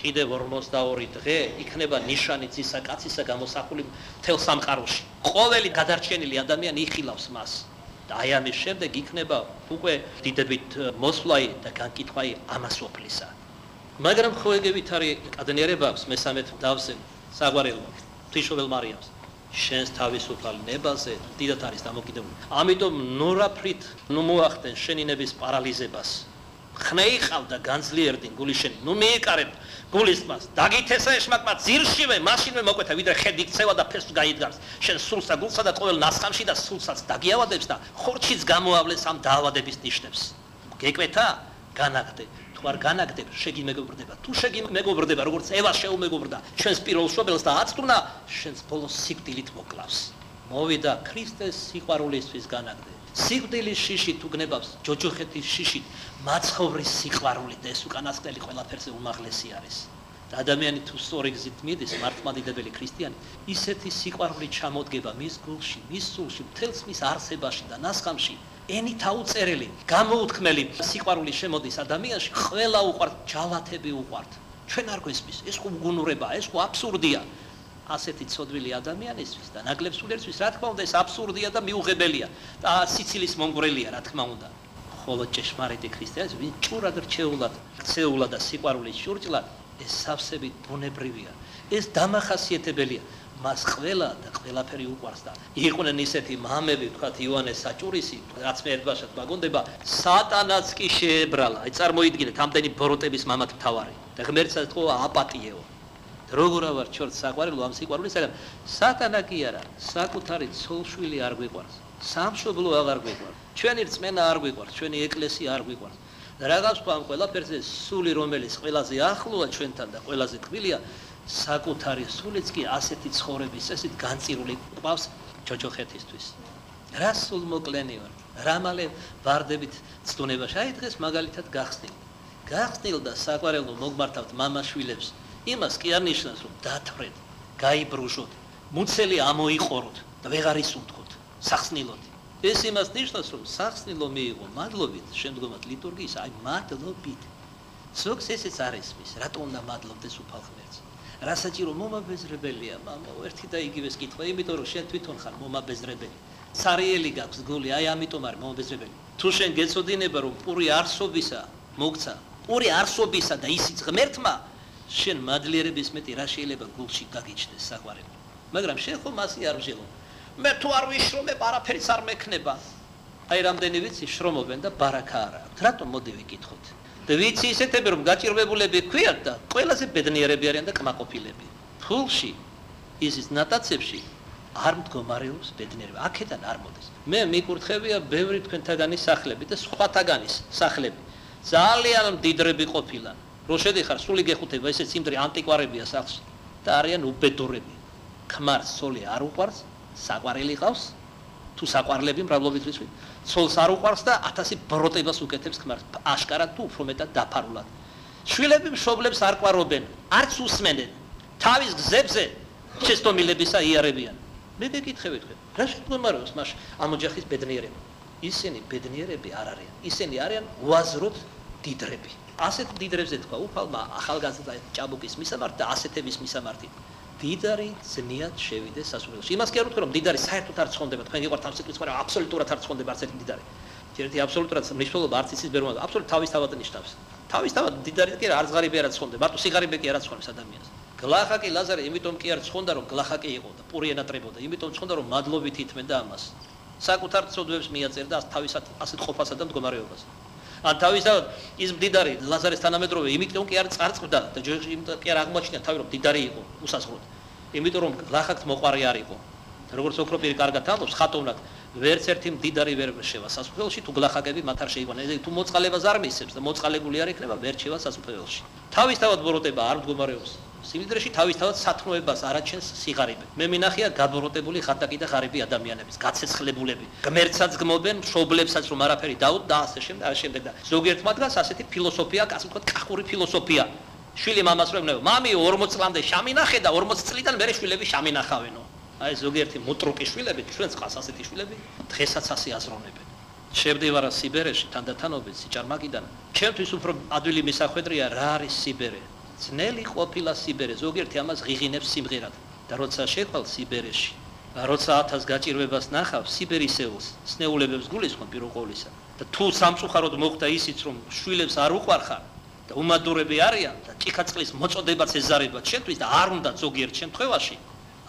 კიდევ 42 დღე იქნება ნიშანი ძისა კაცისა გამოსახული მთელ სამყაროში. ყოველი გადარჩენილი ადამიანი იხილავს მას. და აი ამის შემდეგ იქნება უკვე დიდებით მოსვლაი და განკითხვაი ამას ოფლისა. მაგრამ ხო ეგევით არის კადნიერება აქვს მესამე დავზე საგვარეულო ღვთისმშობელ მარიამს. შენს თავისუფალ ნებაზე დიდად არის დამოკიდებული. ამიტომ ნორაფრით ნუ მოახდენ შენი ნების პარალიზებას. ხნეიყავ და განძლიერდი გული შენი. ნუ მიეკარებ გულის მას. დაგითესა ეშმაკმა ძირშივე მაშინვე მოკვეთა ვიდრე ხედი ქცევა და ფესვს გაიდგამს. შენ სულსა გულსა და ყოველ ნასხამში და სულსაც დაგიავადებს და ხორჩიც გამოავლეს ამ დაავადების ნიშნებს. გეკვეთა განაგდე. თუ არ განაგდებ შეგი მეგობრდება. თუ შეგი მეგობრდება როგორც ევა შეუმეგობრდა ჩვენს პირველ მშობელს და აწტუნა შენს ბოლოს სიკვდილით მოკლავს. მოვიდა ქრისტეს სიყვარულისთვის განაგდე. სიკვდილის შიში თუ გნებავს ჯოჯოხეთის შიშით მაცხოვრის სიყვარული და ეს უკანასკნელი ყველაფერზე უმაღლესი არის. და ადამიანი თუ სწორი გზით მიდის მართლმადიდებელი ქრისტიანი ისეთი სიყვარული ჩამოდგება მის გულში, მის სულში, მთელს მის არსებაში და ნასხამში ენით აუწერელი, გამოუთქმელი სიყვარული შემოდის ადამიანში, ყველა უყვართ, ჯალათები უყვართ. ჩვენ არ გვესმის, ეს ხო უგუნურებაა, ეს ხო აბსურდია. ასეთი ცოდვილი ადამიანისთვის და ნაკლებ სულიერისთვის, რა თქმა უნდა, ეს აბსურდია და მიუღებელია და სიცილის მომგვრელია, რა თქმა უნდა. ხოლო ჭეშმარიტი ქრისტიანს, ვინ ჭურად რჩეულად, ქცეულა და სიყვარულით შურჭლა, ეს სავსებით ბუნებრივია. ეს დამახასიათებელია. მას ყველა და ყველაფერი უყვარს და იყვნენ ისეთი მამები, ვთქვათ იოანეს საჭურისი, რაც მე ერთბაშად მაგონდება, სატანაც კი შეებრალა. აი წარმოიდგინეთ, ამდენი ბოროტების მამად მთავარი და ღმერთსაც თქო აპატიეო. როგორ ავარ ჩორთ საყვარელო ამ სიყვარულისაგან, სატანა კი არა, საკუთარი ცოლშვილი არ გვიყვარს, სამშობლო აღარ გვიყვარს, ჩვენი რწმენა არ გვიყვარს, ჩვენი ეკლესია არ გვიყვარს. და რაღაც ხო ამ ყველაფერზე სული რომელიც ყველაზე ახლოა ჩვენთან და ყველაზე ტკბილია, საკუთარი სულიც კი ასეთი ცხოვრების ესეთ განწირული ყავს ჯოჯოხეთისთვის. რა სულ მოკლენი ვარ, რა მალე ვარდებით ცდუნებაში. აი დღეს მაგალითად გახსნილ და საყვარელო მოგმართავთ მამაშვილებს. იმას კი არ ნიშნავს რომ დათვრეთ, გაიბრუჟოთ, მუცელი ამოიყოროთ და ვეღარ ისუნთქოთ სახსნილოდ. ეს იმას ნიშნავს რომ სახსნილო მიიღო მადლობით, შემდგომად ლიტურგიის, აი მადლობით. ზოგს ესეც არ ესმის, რატო უნდა მადლობდეს უფალ ღმერთს? რა საჭირო მომაბეზრებელია, მამაო, ერთი და იგივეს კითხვა, იმიტომ რომ შენ თვითონ ხარ მომაბეზრებელი. ცარიელი გაქვს გული, აი ამიტომ არის მომაბეზრებელი. თუ შენ გეცოდინება რომ პური არსობისა მოგცა, პური არსობისა და ისიც ღმერთმა, შენ მადლიერების მეტი რა შეიძლება გულში გაგიჩნდეს საყვარელო. მაგრამ შენ ხომ ასე არ ვჟელო. მე თუ არ ვიშრომებ, არაფერიც არ მექნება. აი რამდენი ვიცი შრომობენ და ბარაკა არ აქვს. რატომ მოდი ვიკითხოთ? და ვიცი ისეთები რომ გაჭირვებულები ქვიათ და ყველაზე ბედნიერები არიან და კმაყოფილები. ფულში ისის ნატაცებში არ მდგომარეობს ბედნიერება. აქედან არ მოდის. მე მიკურთხებია ბევრი თქვენთაგანი სახლები და სხვათაგანის სახლები. ძალიან მდიდრები ყოფილან. რო შედიხარ სული გეხუთება, ესე სიმდრი ანტიკვარებია სახლში და არიან უბედურები. ქმარს სული არ უყვარს, საყვარელი ყავს, თუ საყვარლები მრავლობით ვიცვი, ცოლს არ უყვარს და 1000 ბროტებას უკეთებს ქმარს, აშკარად თუ უფრო მეტად დაფარულად. შვილები მშობლებს არ ყვარობენ, არც უსმენენ, თავის გზებზე შეცდომილებისა იარებიან. მე გეკითხები თქვენ, რა შემდგომარეობს მას ამ ოჯახის ბედნიერება? ისინი ბედნიერები არ არიან, ისინი არიან უაზროდ დიდრები. ასეთ დიდრებზე თქვა უფალმა ახალგაზრდა ჭაბუკის მისამართი და ასეთების მისამართი. დიდარი ძნიად შევიდეს სასულიეროში. იმას კი არ ვთქვი რომ დიდარი საერთოდ არ ცხონდება, თქვენ გიყვართ ამ სიტყვას, მაგრამ აბსოლუტურად არ ცხონდება არც ერთი დიდარი. ერთი აბსოლუტურად მნიშვნელობა არც იცის ბერმოდა, აბსოლუტურად თავისთავად ნიშნავს. თავისთავად დიდარი კი არც ღარიბი არ ცხონდება, მარტო სიღარიბე კი არ ცხონებს ადამიანს. გლახაკი ლაზარე იმიტომ კი არ ცხონდა რომ გლახაკი იყო და პური ენატრებოდა, იმიტომ ცხონდა რომ მადლობით ითმენდა ამას. საკუთარ ცოდვებს მიაწერდა თავისად ასეთ ყოფასა და მდგომარეობას. ან თავისთავად ის მდიდარი ლაზარეს თანამედროვე იმიტომ კი არ წარწყდა და იმიტომ კი არ აღმოჩნდა თავი რომ მდიდარი იყო უსაზღვროდ. იმიტომ რომ გლახაკს მოყარი არ იყო. როგორც ოქროპირი კარგად ამბობს, ხატოვნად ვერც ერთი მდიდარი ვერ შევა სასუფეველში თუ გლახაკები მათ არ შეიყვანენ. თუ მოწყალებას არ მისცემს და მოწყალებული არ იქნება, ვერ შევა სასუფეველში. თავისთავად ბოროტება არ მდგომარეობს. სიმდიდრეში თავისთავად სათნოებას არაჩენს სიღარიბე. მე მინახია გაბოროტებული ხატაკი და ღარიბი ადამიანების, გაცეცხლებულები. ღმერთსაც გმობენ, მშობლებსაც რომ არაფერი დაუდ და ასე შემდეგ და ზოგიერთ მათგანს ასეთი ფილოსოფია, ასე ვთქვათ, კახური ფილოსოფია. შვილი მამას რომ ეუბნება, მამი 40 წლამდე შამინახე და 40 წლიდან მერე შვილები შამინახავენო. აი ზოგიერთი მოტრუკი შვილები, ჩვენს ყავს ასეთი შვილები, დღესაც ასე აზროვნებენ. შევდივარა სიბერეში თანდათანობით სიჭარმაკიდან. ჩემთვის უფრო ადვილი მისახვედრია რა არის სიბერე. ძნელი ყოფილა სიბერე, ზოგიერთი ამას ღიღინებს სიმღერად. და როცა შეხვალ სიბერეში, როცა 1000 გაჭირვებას ნახავ სიბერისეულს, სნეულებებს გულისხმობ პირველ ყოვლისა. და თუ სამწუხაროდ მოხდა ისიც, რომ შვილებს არ უყვარხარ და უმადურები არიან და ჭიქაწყლის მოწოდებაც ეზარებათ შეთვის და არ უნდა ზოგიერთ შემთხვევაში,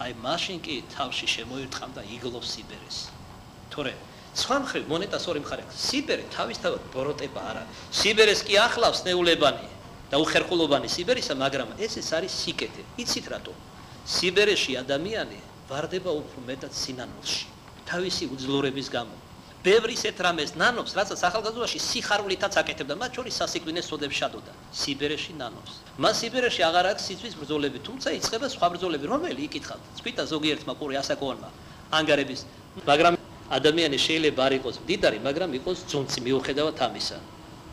აი მაშინ კი თავში შემოირთხამ და იგლოვ სიბერეს. თორე სხვა მხრივ მონეტას ორი მხარე აქვს. სიბერე თავისთავად ბოროტება არ არის. სიბერეს კი ახლავს ნეულებანი და უხერხულობანი სიბერისა, მაგრამ ეს არის სიკეთე. იცით რატო? სიბერეში ადამიანი ვარდება უფრო მეტად სინანულში, თავისი უძლურების გამო. ბევრი ისეთ რამეს ნანობს, რასაც ახალგაზრდობაში სიხარულითაც აკეთებდა, მათ შორის სასიკვდინეს წოდებს შადოდა. სიბერეში ნანობს. მას სიბერეში აღარ აქვს სიძვის ბრძოლები, თუმცა იწყება სხვა ბრძოლები, რომელი იკითხავთ. თქვითა ზოგიერთმა ყური ასაკოვანმა ანგარების, მაგრამ ადამიანი შეიძლება არ იყოს მდიდარი, მაგრამ იყოს ძუნწი მიუხედავად ამისა.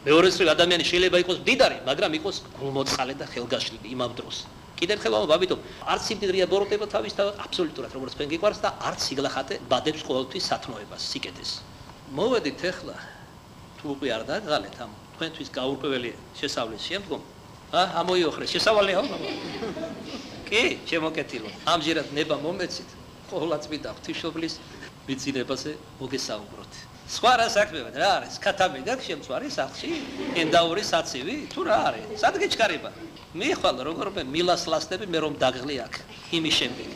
მეორე მხრივ ადამიანი შეიძლება იყოს მდიდარი, მაგრამ იყოს გულმოწყალე და ხელგაშლილი იმავ დროს. კიდევ ერთხელ ვამბობ, არც სიმდიდრეა ბოროტება თავისთავად აბსოლუტურად, როგორც თქვენ გიყვარს და არც სიგლახათე ბადებს ყოველთვის სათნოებას, სიკეთეს. მოვედით ახლა, თუ უკვე არ დაგღალეთ ამ თქვენთვის გაურკვეველი შესავლის შემდგომ, ამოიოხრეს შესავალეა? კი, შემოკეთილო. ამჯერად ნება მომეცით, ყოვლადწმიდა ღვთისმშობლის მიცინებაზე მოგესაუბროთ. სხვა რა საქმეა, რა არის? ქათამი გაქვს შემწვარი სახლში? ენდაური საცივი? თუ რა არის? სად გეჩქარება? მიხვალ როგორ მე მილას ლასტები მე რომ დაგღლი აქ იმის შემდეგ.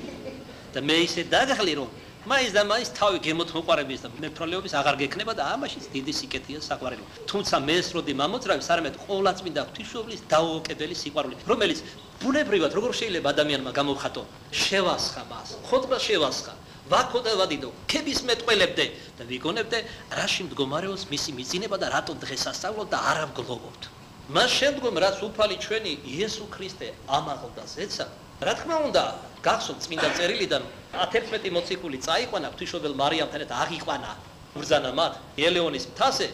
და მე ისე დაგღლი რომ მაინც და მაინც თავი გემოთ მოყარების და მეფროლეობის აღარ გექნება და ამაშიც დიდი სიკეთეა საყვარელი. თუმცა მე ესროდი მამოძრავი არამედ ყოვლადწმინდა ღვთისმშობლის დაუოკებელი სიყვარული, რომელიც ბუნებრივად როგორ შეიძლება ადამიანმა გამოვხატო? შევასხა მას, ხოთბა შევასხა. ვაქო და ვადიდო, ქების მეტყველებდე და ვიგონებდე რაში მდგომარეობს მისი მიძინება და რატომ დღეს ასწავლოთ და არ ავგლოვობთ. მას შემდგომ რაც უფალი ჩვენი იესო ქრისტე ამაღლდა ზეცა, რა თქმა უნდა, გახსოვთ წმინდა წერილიდან 11 მოციქული წაიყვანა ღვთისმშობელ მარიამთან და აღიყვანა ბრძანა მათ ელეონის მთაზე.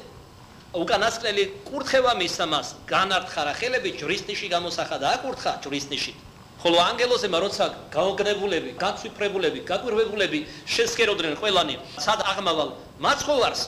უკანასკნელი კურთხევა მისცა მას, განართხარა ხელები ჯვრისნიში გამოსახა და აკურთხა ჯვრისნიშით. ხოლო ანგელოზებმა როცა გაოგნებულები, გაცვიფრებულები, გაგვირვებულები შესქეროდნენ ყველანი სად აღმავალ მაცხოვარს,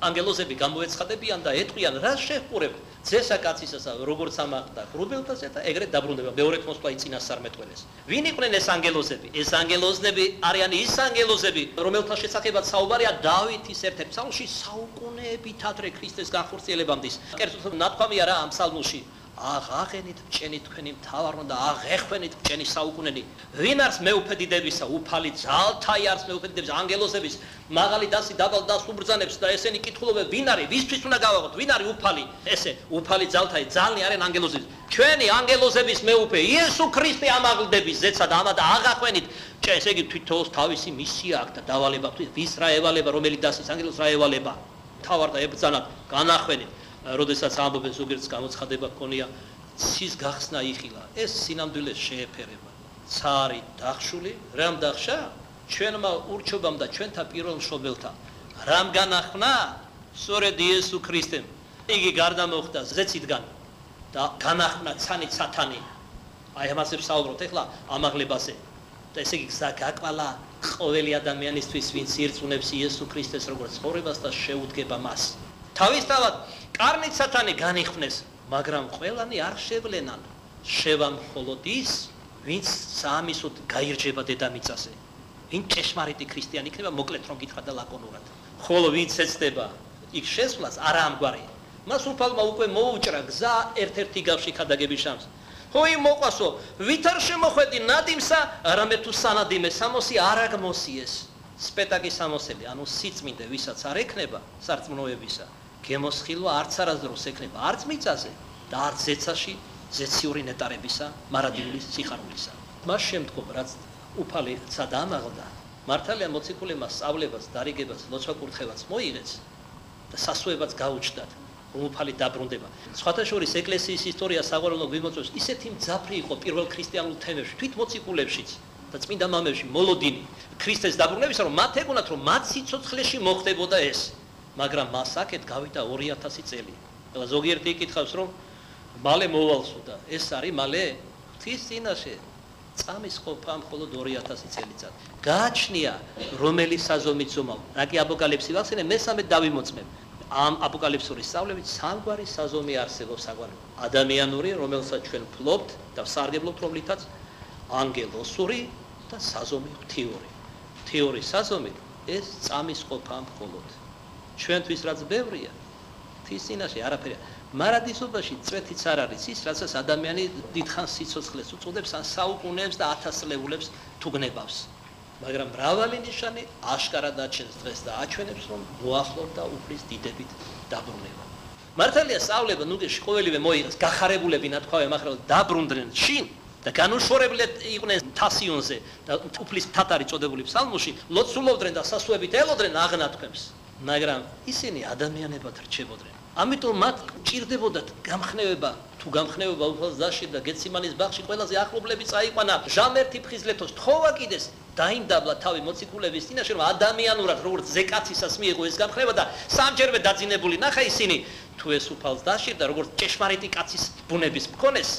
ანგელოზები გამოეცხადებიან და ეტყვიან, რა შეჰყურებთ ძესაკაცისასა, როგორც ამაყდა ბრუნებელთასა და ეგრეთ დაბრუნდება. მეორედ მოსვლა იწინასწარმეტყველეს. ვინ იყვნენ ეს ანგელოზები? ეს ანგელოზები არიან ის ანგელოზები, რომელთა შესახებაც საუბარია დავითის ერთ-ერთ ფსალმში საუკუნეებით ადრე ქრისტეს განხორციელებამდე. კერძოდ ნათქვამია რა ამ ფსალმში. აღაღენით ბჭენი თქვენი მთავარმა და აღეხვენით ბჭენი საუკუნენი. ვინ არის მეუფედიდებისა, უფალი ძალთაი არის მეუფედიდების ანგელოზების, მაღალი დასი დაბალ დას უბრძანებს და ესენი კითხულობენ, ვინ არის, ვისთვის უნდა გავაღოთ, ვინ არის უფალი? ესე, უფალი ძალთაი, ძალნი არიან ანგელოზები. ჩვენი ანგელოზების მეუფე იესო ქრისტე ამაღლდების ზეცა და ამადა აღახვენით. ესე იგი თვითონ თავისი მისია აქვს და დავალება ვის რა ევალება, რომელი დასის ანგელოზს რა ევალება. თავარ და ებრძანათ, განახვენით. როდესაც ამბობენ ზოგიერთს გამოცხადება ქონია ცის გახსნა იხილა, ეს სინამდვილეს შეეფერება. ცარი დახშული, რამ დახშა? ჩვენმა ურჩობამ და ჩვენთა პირველ მშობელთა. რამ განახნა? სწორედ იესო ქრისტემ. იგი გარდა მოხდა ზეციდან და განახნა ცანით სათანი. აი ამაზე ვსაუბრობთ ახლა ამაღლებაზე. და ესე იგი გზა გაკვალა ყოველი ადამიანისთვის, ვინც ირწმუნებს იესო ქრისტეს როგორც ცხოვრებას და შეუდგება მას. თავისთავად კარნით სათანი განიხვნეს, მაგრამ ყველანი არ შევლენან. შევა მხოლოდ ის, ვინც საამისოდ გაირჯება დედამიწაზე. ვინ ჭეშმარიტი ქრისტიანი იქნება, მოკლედ რომ გითხრა და ლაკონურად. ხოლო ვინც ეცდება იქ შესვლას, არა ამგვარი. მას უფალმა უკვე მოუჭრა გზა ერთ-ერთი გავში ქადაგების შამს. ჰოი მოყვასო, ვით არ შემოხვედი ნადიმსა, არამედ თუ სანადიმე სამოსი არ აგმოსიეს. სპეტაკი სამოსელი, ანუ სიწმინდე, ვისაც არ ექნება სარწმუნოებისა. გემოსხილვა არც არასდროს ექნება არც მიწაზე და არც ზეცაში ზეციური ნეტარებისა, მარადიული სიხარულისა. მას შემდგომ რაც უფალი ცად ამაღლდა, მართალია მოციქულებმა სწავლებას, დარიგებას, ლოცვა-კურთხევას მოიღეს და სასუებაც გაუჩნდათ, რომ უფალი დაბრუნდება. სხვათა შორის ეკლესიის ისტორია საყურებლო გვიმოწვევს, ისეთი მძაფრი იყო პირველ ქრისტიანულ თემებში, თვით მოციქულებშიც და წმინდა მამებში მოლოდინი ქრისტეს დაბრუნებისა, რომ მათ ეგონათ, რომ მათ სიცოცხლეში მოხდებოდა ეს. მაგრამ მას აქეთ გავიდა 2000 წელი. და ზოგიერთი იკითხავს, რომ მალე მოვალსო და ეს არის მალე ღვთის წინაშე წამის ყოფა მხოლოდ 2000 წელიწად. გააჩნია რომელი საზომით ზომავ. რაკი აპოკალიფსი ვახსენე, მესამედ დავიმოწმებ. ამ აპოკალიფსური სწავლებით სამგვარი საზომი არსებობს საგვარი ადამიანური, რომელსაც ჩვენ ფლობთ და ვსარგებლობთ, რომლითაც ანგელოსური და საზომი ღვთიური. ღვთიური საზომი ეს წამის ყოფა მხოლოდ. ჩვენთვის რაც ბევრია, ღვთის წინაშე არაფერია. მარადისობაში წვეთიც არ არის ის, რასაც ადამიანი დიდხანს სიცოცხლეს უწოდებს, ან საუკუნეებს და ათასწლეულებს თუ გნებავს. მაგრამ მრავალი ნიშანი აშკარად აჩენს დღეს და აჩვენებს, რომ მოახლოვდა უფლის დიდებით დაბრუნება. მართალია სწავლება ნუგეში ყოველივე მოიღეს, გახარებულები ნათქვამი ამახრებდა დაბრუნდნენ შინ და განუშორებლად იყვნენ თასიონზე და უფლის თათარი წოდებული ფსალმოში, ლოცულობდნენ და სასუებით ელოდნენ აღნათქვამს. მაგრამ ისინი ადამიანებად რჩებოდნენ. ამიტომ მათ ჭირდებოდათ გამხნევება, თუ გამხნევება უფალს დაშირდა გეციმანის ბაღში ყველაზე ახლობლები წაიყვანა, ჟამერთი ფხიზლეთოს თხოვა კიდეს დაიმდაბლა თავი მოციქულების წინაშე, რომ ადამიანურად როგორც ზეკაცისას მიიღო ეს გამხნევება და სამჯერმე დაძინებული ნახა ისინი, თუ ეს უფალს დაშირდა, როგორც ჭეშმარიტი კაცის ბუნების მქონეს,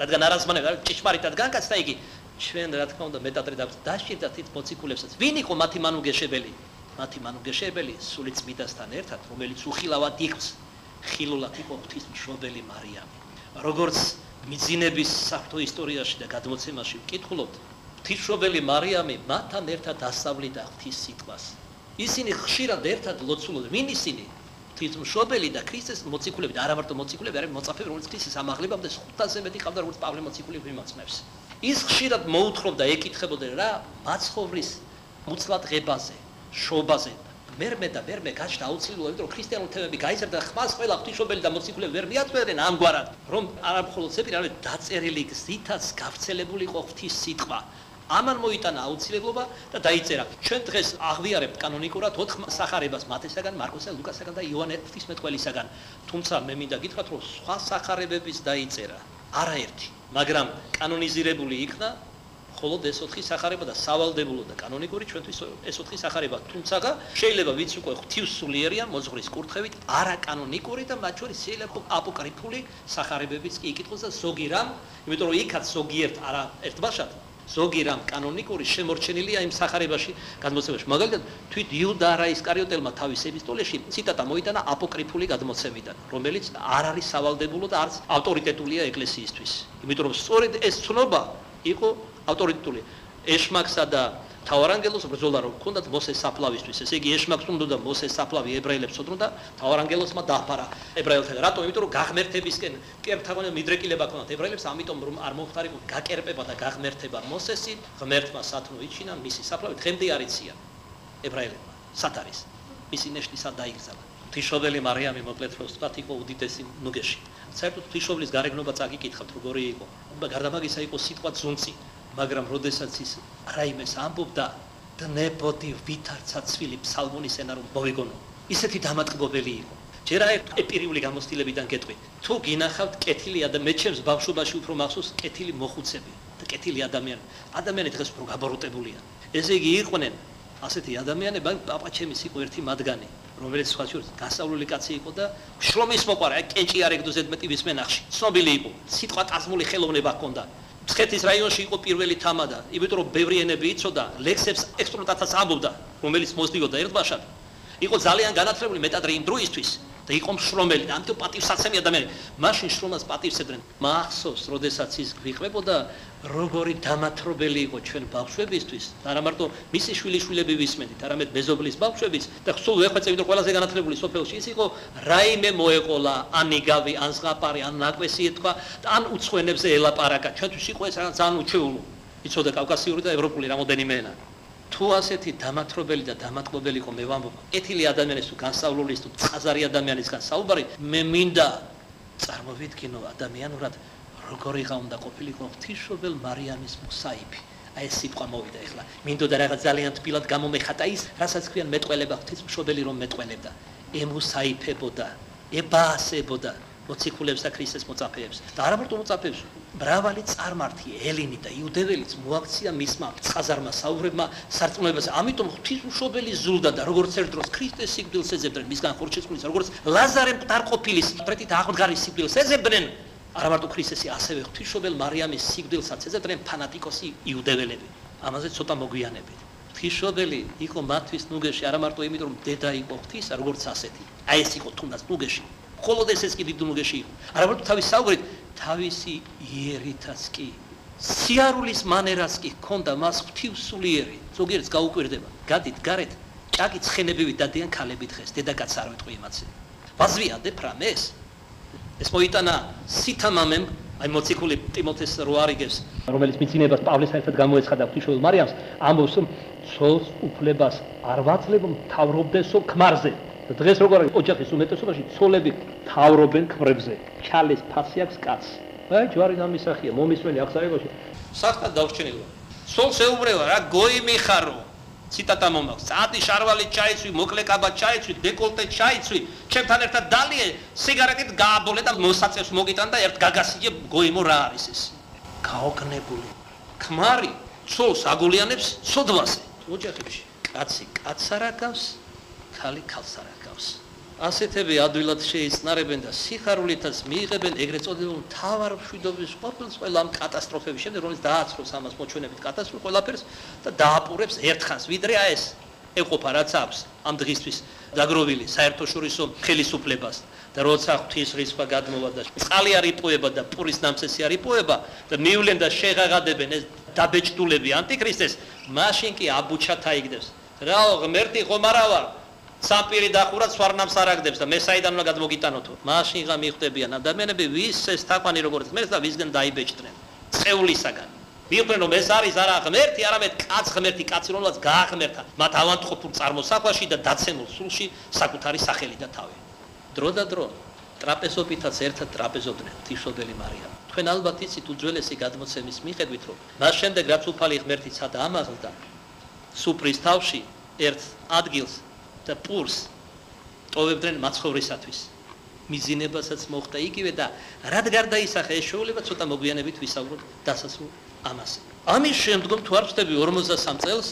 რადგან არაზმანებდა ჭეშმარიტად განკაცდა იგი, ჩვენ რა თქმა უნდა მეტად დაშირდა თით მოციქულებსაც. ვინ იყო მათი მანუგეშებელი? მათი მანუგეშებელი სული წმიდასთან ერთად, რომელიც უხილავად იქს, ხილულად იყო ღვთისმშობელი მარიამი. როგორც მიძინების საფრთხო ისტორიაში და გადმოცემაში ვკითხულობთ, ღვთისმშობელი მარიამი მათთან ერთად ასწავლიდა ღვთის სიტყვას. ისინი ხშირად ერთად ლოცულობდნენ. ვინ ისინი? ღვთისმშობელი და ქრისტეს მოციქულები და არა მარტო მოციქულები, არამედ მოწაფეები, რომელიც ქრისტეს ამაღლებამდე 500-ზე მეტი ყავდა, როგორც პავლე მოციქული ვიმოწმებს. ის ხშირად მოუთხრობდა, ეკითხებოდა რა მაცხოვრის მუცლადღებაზე, შობაზე. მერმე და მერმე გაჩნდა აუცილებლად, რომ ქრისტიანული თემები გაიზარდა და ხმას ყველა ღვთისმშობელი და მოციქულები ვერ მიაწვევდნენ ამგვარად, რომ არა მხოლოდ სეპირ, არამედ დაწერილი გზითაც გავრცელებული იყო ღვთის სიტყვა. ამან მოიტანა აუცილებლობა და დაიწერა. ჩვენ დღეს აღვიარებთ კანონიკურად 4 სახარებას მათესაგან, მარკოსაგან, ლუკასაგან და იოანე ღვთისმეტყველისაგან. თუმცა მე მინდა გითხრათ, რომ სხვა სახარებების დაიწერა არაერთი, მაგრამ კანონიზირებული იქნა მხოლოდ ეს 4 სახარება და სავალდებულო და კანონიკური ჩვენთვის ეს 4 სახარება, თუმცა შეიძლება ვიც უკვე ღვთისმსულიერია მოძღვრის კურთხევით, არა კანონიკური და მათ შორის შეიძლება აპოკრიფული სახარებებიც კი იკითხოს და ზოგი რამ, იმიტომ რომ იქაც ზოგიერთ არა ერთბაშად ზოგი რამ კანონიკური შემორჩენილია იმ სახარებაში გადმოცემაში. მაგალითად, თვით იუდა რა ისკარიოტელმა თავის ეპისტოლეში ციტატა მოიტანა აპოკრიფული გადმოცემიდან, რომელიც არ არის სავალდებულო და არც ავტორიტეტულია ეკლესიისთვის. იმიტომ რომ სწორედ ეს ცნობა იყო ავტორიტეტული. ეშმაკსა და თავარანგელოს ბრძოლა რომ ჰქონდათ მოსეს საფლავისთვის. ესე იგი ეშმაკს უნდა მოსეს საფლავი ებრაელებს ოდნოდა, თავარანგელოსმა დააფარა ებრაელთან. რატომ? იმიტომ რომ გაღმერთებისკენ კერპთაგონე მიდრეკილება ქონდათ ებრაელებს, ამიტომ რომ არ მოხდარიყო გაკერპება და გაღმერთება მოსესი, ღმერთმა სათნო იჩინა მისი საფლავი დღემდე არ იციან ებრაელებმა. სად არის? მისი ნეშტი სად დაიგზავნა? ღვთისმშობელი მარიამი მოკლედ რომ ვთქვათ იყო უდიდესი ნუგეში. საერთოდ ღვთისმშობლის გარეგნობა წაგიკითხავთ როგორი იყო. გარდა მაგისა იყო სიტყვა ძუნწი. მაგრამ როდესაც ის რაიმეს ამბობდა დნებოდი ვითარცა ცვილი ფსალმონის ენა რომ მოვიგონო, ისეთი დამატკბობელი იყო. ჯერ ეპირიული გამოცდილებიდან გეტყვი, თუ გინახავთ კეთილი ადამიანი, მე ჩემს ბავშვობაში უფრო მახსოვს კეთილი მოხუცები და კეთილი ადამიანი. ადამიანი დღეს უფრო გაბოროტებულია. ესე იგი იყვნენ ასეთი ადამიანები, პაპა ჩემის იყო ერთი მათგანი, რომელიც სხვა შორის გასავლული კაცი იყო და შრომის მოყარა, კენჭი არ ეგდო ზედმეტი ვისმენახში. ცნობილი იყო, სიტყვა ტაზმული ხელოვნება ჰქონდა. მცხეთის რაიონში იყო პირველი თამადა, იმიტომ რომ ბევრი ენები იცოდა, ლექსებს ექსპერტათაც ამბობდა, რომელიც მოსდიოდა ერთბაშად. იყო ძალიან განათლებული მეტად იმ დროისთვის და იყო მშრომელი და ამიტომ პატივსაცემი ადამიანი. მაშინ შრომას პატივსებდნენ. მახსოვს, როდესაც ის გვიყვებოდა, როგორი დამათრობელი იყო ჩვენ ბავშვებისთვის, და არა მარტო მისი შვილიშვილები ვისმენდით, არამედ მეზობლის ბავშვებიც და სულ ვეხვეწები, რომ ყველაზე განათლებული სოფელში ის იყო, რაიმე მოეყოლა, ან იგავი, ან ზღაპარი, ან ნაკვესი ეთქვა, ან უცხოენებზე ელაპარაკა. ჩვენთვის იყო ეს რაღაც ძალიან უჩვეულო. იცოდა კავკასიური და ევროპული რამოდენიმე ენა. თუ ასეთი დამათრობელი და დამატკბობელი იყო, მე ვამბობ, კეთილი ადამიანის თუ განსავლულის თუ წყაზარი ადამიანისგან საუბარი, მე მინდა წარმოვიდგინო ადამიანურად როგორი უნდა ყოფილიყო ღვთისმშობელ მარიამის მოსაიფი. აი ეს სიტყვა მოვიდა ეხლა. მინდოდა რაღაც ძალიან თბილად გამომეხატა ის, რასაც ქვიან მეტყველება, ღვთისმშობელი რომ მეტყველებდა. ემოსაიფებოდა, ებაასებოდა მოციქულებს და ქრისტეს მოწაფეებს. და არა მარტო მოწაფეებს, მრავალი წარმართი, ელინი და იუდეველიც მოაქცია მისმა წყაზარმა საუბრებმა სარწმუნოებაზე. ამიტომ ღვთისმშობელი ზულდა და როგორც ერთ დროს ქრისტეს სიკვდილს ეძებდნენ, მისგან ხორჩესკულის, როგორც ლაზარე მკვდარყოფილის პრეტით აღდგარის სიკვდილს ეძებდნენ. არა მარტო ქრისტესი, ასევე ღვთისმშობელ მარიამის სიკვდილსაც ეძებდნენ ფანატიკოსი იუდეველები. ამაზე ცოტა მოგვიანებით. ღვთისმშობელი იყო მათთვის ნუგეში არა მარტო იმიტომ რომ დედა იყო ღვთისა როგორც ასეთი აი ეს იყო თუნდაც ნუგეში მხოლოდ ესეც კი დიდ ნუგეში იყო არა მარტო თავის საუბრით თავისი იერითაც კი სიარულის მანერაც კი ჰქონდა მას ღვთივსულიერი ზოგიერთს გაუკვირდება გადით გარეთ ჭაკი ცხენებივით დადიან ქალები დღეს დედაკაც არ ვიტყვი იმაცი ვაზვიადებ რამე ეს მოიტანა სითამამემ აი მოციქული ტიმოთეს რო არიგებს რომელიც მიცინებას პავლეს საერთოდ გამოეცხადა ღვთისმშობელ მარიამს ამბობს რომ ცოლს უფლებას არ ვაძლევ მთავრობდესო ქმარზე დღეს როგორ არის ოჯახის უმეტესობაში ცოლები მთავრობენ ქმრებზე ჩალის ფასი აქვს კაცს აი ჯვარი გამისახია მომისვენი აღსარებაში საერთოდ დავრჩენილო ცოლს ეუბნება რა გოი მიხარო ციტატა მომაქვს წადი შარვალი ჩაიცვი მოკლე კაბა ჩაიცვი დეკოლტე ჩაიცვი ჩემთან ერთად დალიე სიგარეტით გააბოლე და მოსაწევს მოგიტან და ერთ გაგასიჯე გოიმო რა არის ეს გაოგნებული ქმარი ცოლს აგულიანებს ცოდვაზე ოჯახებში კაცი კაცს არ აკავს ქალი ქალს არ აკავს ასეთები ადვილად შეიცნარებენ და სიხარულითაც მიიღებენ ეგრეთ წოდებულ მთავარ მშვიდობის ყოფილს ყველა ამ კატასტროფების შემდეგ რომელიც დააცროს ამას მოჩვენებით კატასტროფა ყველაფერს და დააპურებს ერთხანს ვიდრე ეს ეყოფა რაც აქვს ამ დღისთვის დაგროვილი საერთაშორისო ხელისუფლებას და როცა ღვთის რისხვა გადმოვა და წყალი არ იპოვება და პურის ნამცესი არ იპოვება და მივლენ და შეღაღადებენ ეს დაბეჭდულები ანტიქრისტეს მაშინ კი აბუჩათ აიგდებს რა ღმერთი ხომ არა ვარ სამპირი დახურა სვარნამს არაგდებს და მე საიდან უნდა გადმოგიტანოთო მაშინ გამიხვდებიან ადამიანები ვის ეს თაყვანი როგორც ღმერთს და ვისგან დაიბეჭდნენ წეულისაგან მიხვდნენ რომ ეს არის არა ღმერთი არამედ კაც ღმერთი კაცი რომელსაც გააღმერთა მათ ავანტყოფურ წარმოსახვაში და დაცემულ სულში საკუთარი სახელი და თავი დრო და დრო ტრაპეზობითაც ერთად ტრაპეზობდნენ ღვთისმშობელი მარიამ თქვენ ალბათ იცით უძველესი გადმოცემის მიხედვით რომ მას შემდეგ რაც უფალი ღმერთი ცადა ამაღლდა სუფრის თავში ერთ ადგილს და პურს ტოვებდნენ მაცხოვრისათვის მიზინებასაც მოხდა იგივე და რად გარდაისახა ეს შეუძლება ცოტა მოგვიანებით ვისაუბროთ დასასრულ ამას ამის შემდგომ თუ არ ვწდები 53 წელს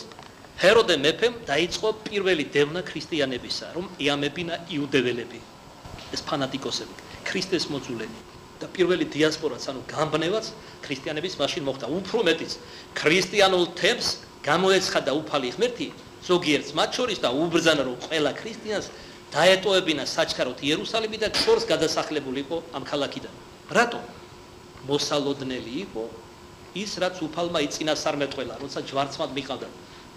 ჰეროდე მეფემ დაიწყო პირველი დევნა ქრისტიანებისა რომ იამებინა იუდეველები ეს ფანატიკოსები ქრისტეს მოძულები და პირველი დიასპორაც ანუ გამბნევაც ქრისტიანების მაშინ მოხდა უფრო მეტიც ქრისტიანულ თემს გამოეცხადა უფალი ღმერთი ზოგიერთს მათ შორის და უბრძანა რომ ყველა ქრისტიანს დაეტოვებინა საჩქაროდ იერუსალიმი და შორს გადასახლებული იყო ამ ქალაქიდან. რატო? მოსალოდნელი იყო ის რაც უფალმა იწინასარმეტყველა, როცა ჯვარცმად მიყავდა.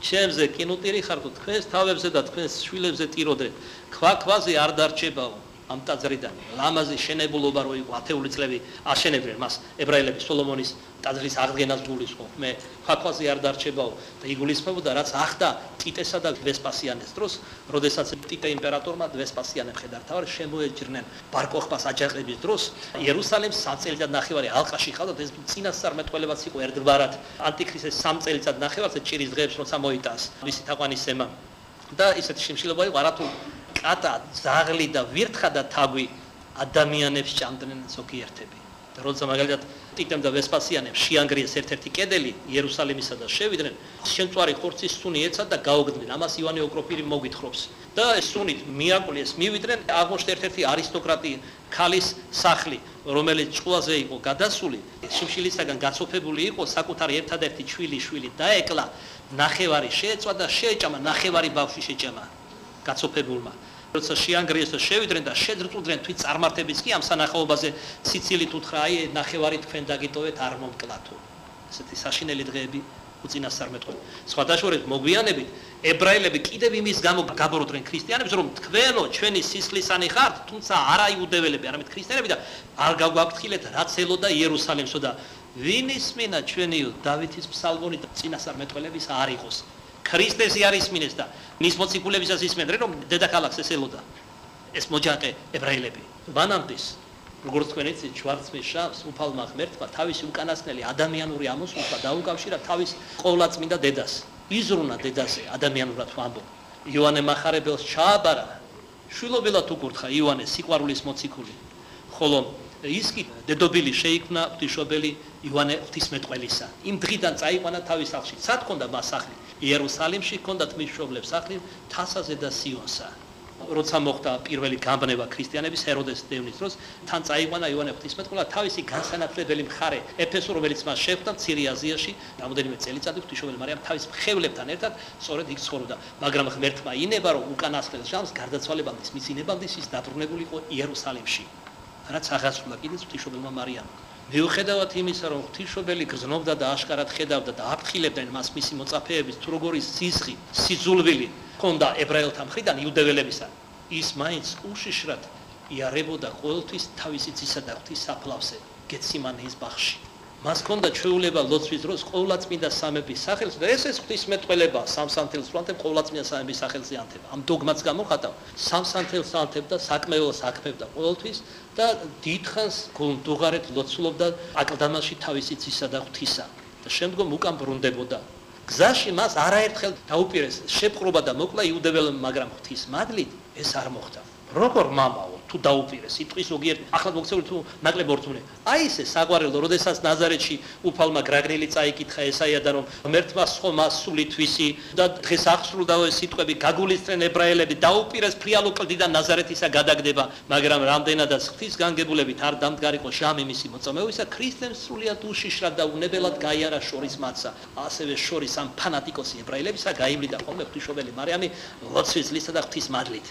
ჩემზე კინუტირი ხარ თუ თქვენს თავებზე და თქვენს შვილებზე ტიროდეთ. ქვაქვაზე არ დარჩებაო ამ ტაძრიდან. ლამაზი შენებულობა რო იყო ათეული წლები აშენებდნენ მას ებრაელები სოლომონის ტაძრის აღდგენას გულისხმობ. მე ქვაქვაზე არ დარჩებაო და იგულისხმებოდა რაც ახდა ტიტესა და ვესპასიანეს დროს, როდესაც ტიტე იმპერატორმა ვესპასიანე მხედართავარ შემოეჯრნენ ბარკოხბას აჯანყების დროს იერუსალიმს 3 წელიწად ნახევარი ალყაში ხავდა და ეს წინასწარმეტყველებაც იყო ერთგვარად ანტიქრისტეს 3 წელიწად ნახევარზე ჭირის დღეებს როცა მოიტანს მისი თაყვანის ემამ და ისეთი შიმშილობა იყო არათუ კატა ზაღლი და ვირთხა და თაგვი ადამიანებს ჭამდნენ ზოგიერთები და როცა მაგალითად ტიტემ და ვესპასიანემ შეანგრიეს ერთ-ერთი კედელი იერუსალიმისა და შევიდნენ შემწვარი ხორცის სუნი ეცა და გაოგდნენ ამას ივანე ოკროფირი მოგვითხრობს და ეს სუნით მიაკლიეს მივიდნენ აღმოჩნდა ერთ-ერთი არისტოკრატი ქალის სახლი რომელიც ჭკუაზე იყო გადასული შიმშილისაგან გაცოფებული იყო საკუთარი ერთადერთი შვილი დაეკლა ნახევარი შეეწვა და შეეჭამა ნახევარი ბავშვი შეჭამა გაცოფებულმა როცა შეანგრიეს და შევიდნენ და შეძრწუდნენ თვით წარმართებიც კი ამ სანახაობაზე ციცილით უთხრა აი ნახევარი თქვენ დაგიტოვეთ არ მომკლათო ესეთი საშინელი დღეები უწინასწარმეტყველი სხვადასხვა მოგვიანებით ებრაელები კიდევ იმის გამო გაბოროდნენ ქრისტიანებს რომ თქვენო ჩვენი სისხლისანი ხართ თუმცა არა იუდეველები არამედ ქრისტიანები და არ გაგვაფრთხილეთ რაც ელოდა იერუსალიმსო და ვინ ისმინა ჩვენიო დავითის ფსალმონი და წინასწარმეტყველების არ იყოს ქრისტესი არ ისმინეს და მის მოციქულებისას ისმენდნენ რომ დედაქალაქს ეს ელოდა ეს მოჯაყე ებრაელები ვანამდის როგორც თქვენ იცით ჯვარცმის შავს უფალმა ღმერთმა თავისი უკანასკნელი ადამიანური ამოსულობა დაუკავშირა თავის ყოვლადწმინდა დედას იზრუნა დედაზე ადამიანურად ვამბობ იოანე მახარებელს ჩააბარა შვილობილად უკურთხა იოანე სიყვარულის მოციქული ხოლო ის კი დედობილი შეიქმნა ღვთისმშობელი იოანე ღვთისმეტყველისა იმ დღიდან წაიყვანა თავის სახლში სად ჰქონდა მას სახლი იერუსალიმში ჰქონდათ მის მშობლებს სახლი თასაზე და სიონსა როცა მოხდა პირველი გამბნება ქრისტიანების ჰეროდეს დევნის დროს, თან წაიყვანა იოანე ღვთისმეტყველა თავისი განსანათლებელი მხარე ეფესო, რომელიც მას შეხვდა მცირე აზიაში, რამოდენიმე წელიწადი ღვთისმშობელი მარიამ თავის მხევლებთან ერთად სწორედ იქ ცხოვრობდა, მაგრამ ღმერთმა ინება, რომ უკანასკნელ ჟამს გარდაცვალებამდე მის ინებამდე ის დაბრუნებული იყო იერუსალიმში, რაც აღასრულა კიდეც ღვთისმშობელმა მარიამმა. მიუხედავად იმისა, რომ ღვთისმშობელი გრძნობდა და აშკარად ხედავდა და აფრთხილებდნენ მას მისი მოწაფეების თუ როგორი სიზღი, სიძულვილი ჰქონდა ებრაელთა მხრიდან იუდეველებისა, ის მაინც უშიშრად იარებოდა ყოველთვის თავისი ძისა და ღვთის საფლავზე, გეციმანეის ბაღში. მას ჰქონდა ჩვეულება ლოცვის დროს ყოვლადწმინდა სამების სახელს და ეს ღვთისმეტყველება სამსანთელს ვანთებ ყოვლადწმინდა სამების სახელზე ანთება. ამ დოგმაც გამოხატავ სამსანთელს ანთებდა საკმეულს აკმევდა ყოველთვის და დიდხანს გულმდუღარეთ ლოცულობდა აკლდამაში თავისი ძისა და ღვთისა და შემდგომ უკან ბრუნდებოდა. გზაში მას არაერთხელ დაუპირეს შეპყრობა და მოკლა იუდეველებმა, მაგრამ ღვთის მადლით ეს არ მოხდა. როგორ მამაო თუ დაუპირეს სიტყვის ზოგიერთ ახლად მოქცეული თუ ნაკლებ ორთმუნე. აი ესე საყვარელო, როდესაც ნაზარეთში უფალმა გრაგნილი წაიკითხა ესაიადან, რომ ღმერთმა სხომა სულითვისი და დღეს აღსრულდა ეს სიტყვები, გაგულისწრენ ებრაელები, დაუპირეს ფრიალო კლდიდან ნაზარეთისა გადაგდება, მაგრამ რამდენადაც ღვთის განგებულებით არ დამდგარიყო ჟამი მისი მოწამეობისა, ქრისტემ სრულიად უშიშრად და უნებელად გაიარა შორის მათსა. ასევე შორის ამ ფანატიკოსი ებრაელებისა გაიმლიდა ხოლმე ღვთისმშობელი მარიამი ლოცვის ძლისა და ღვთის მადლით.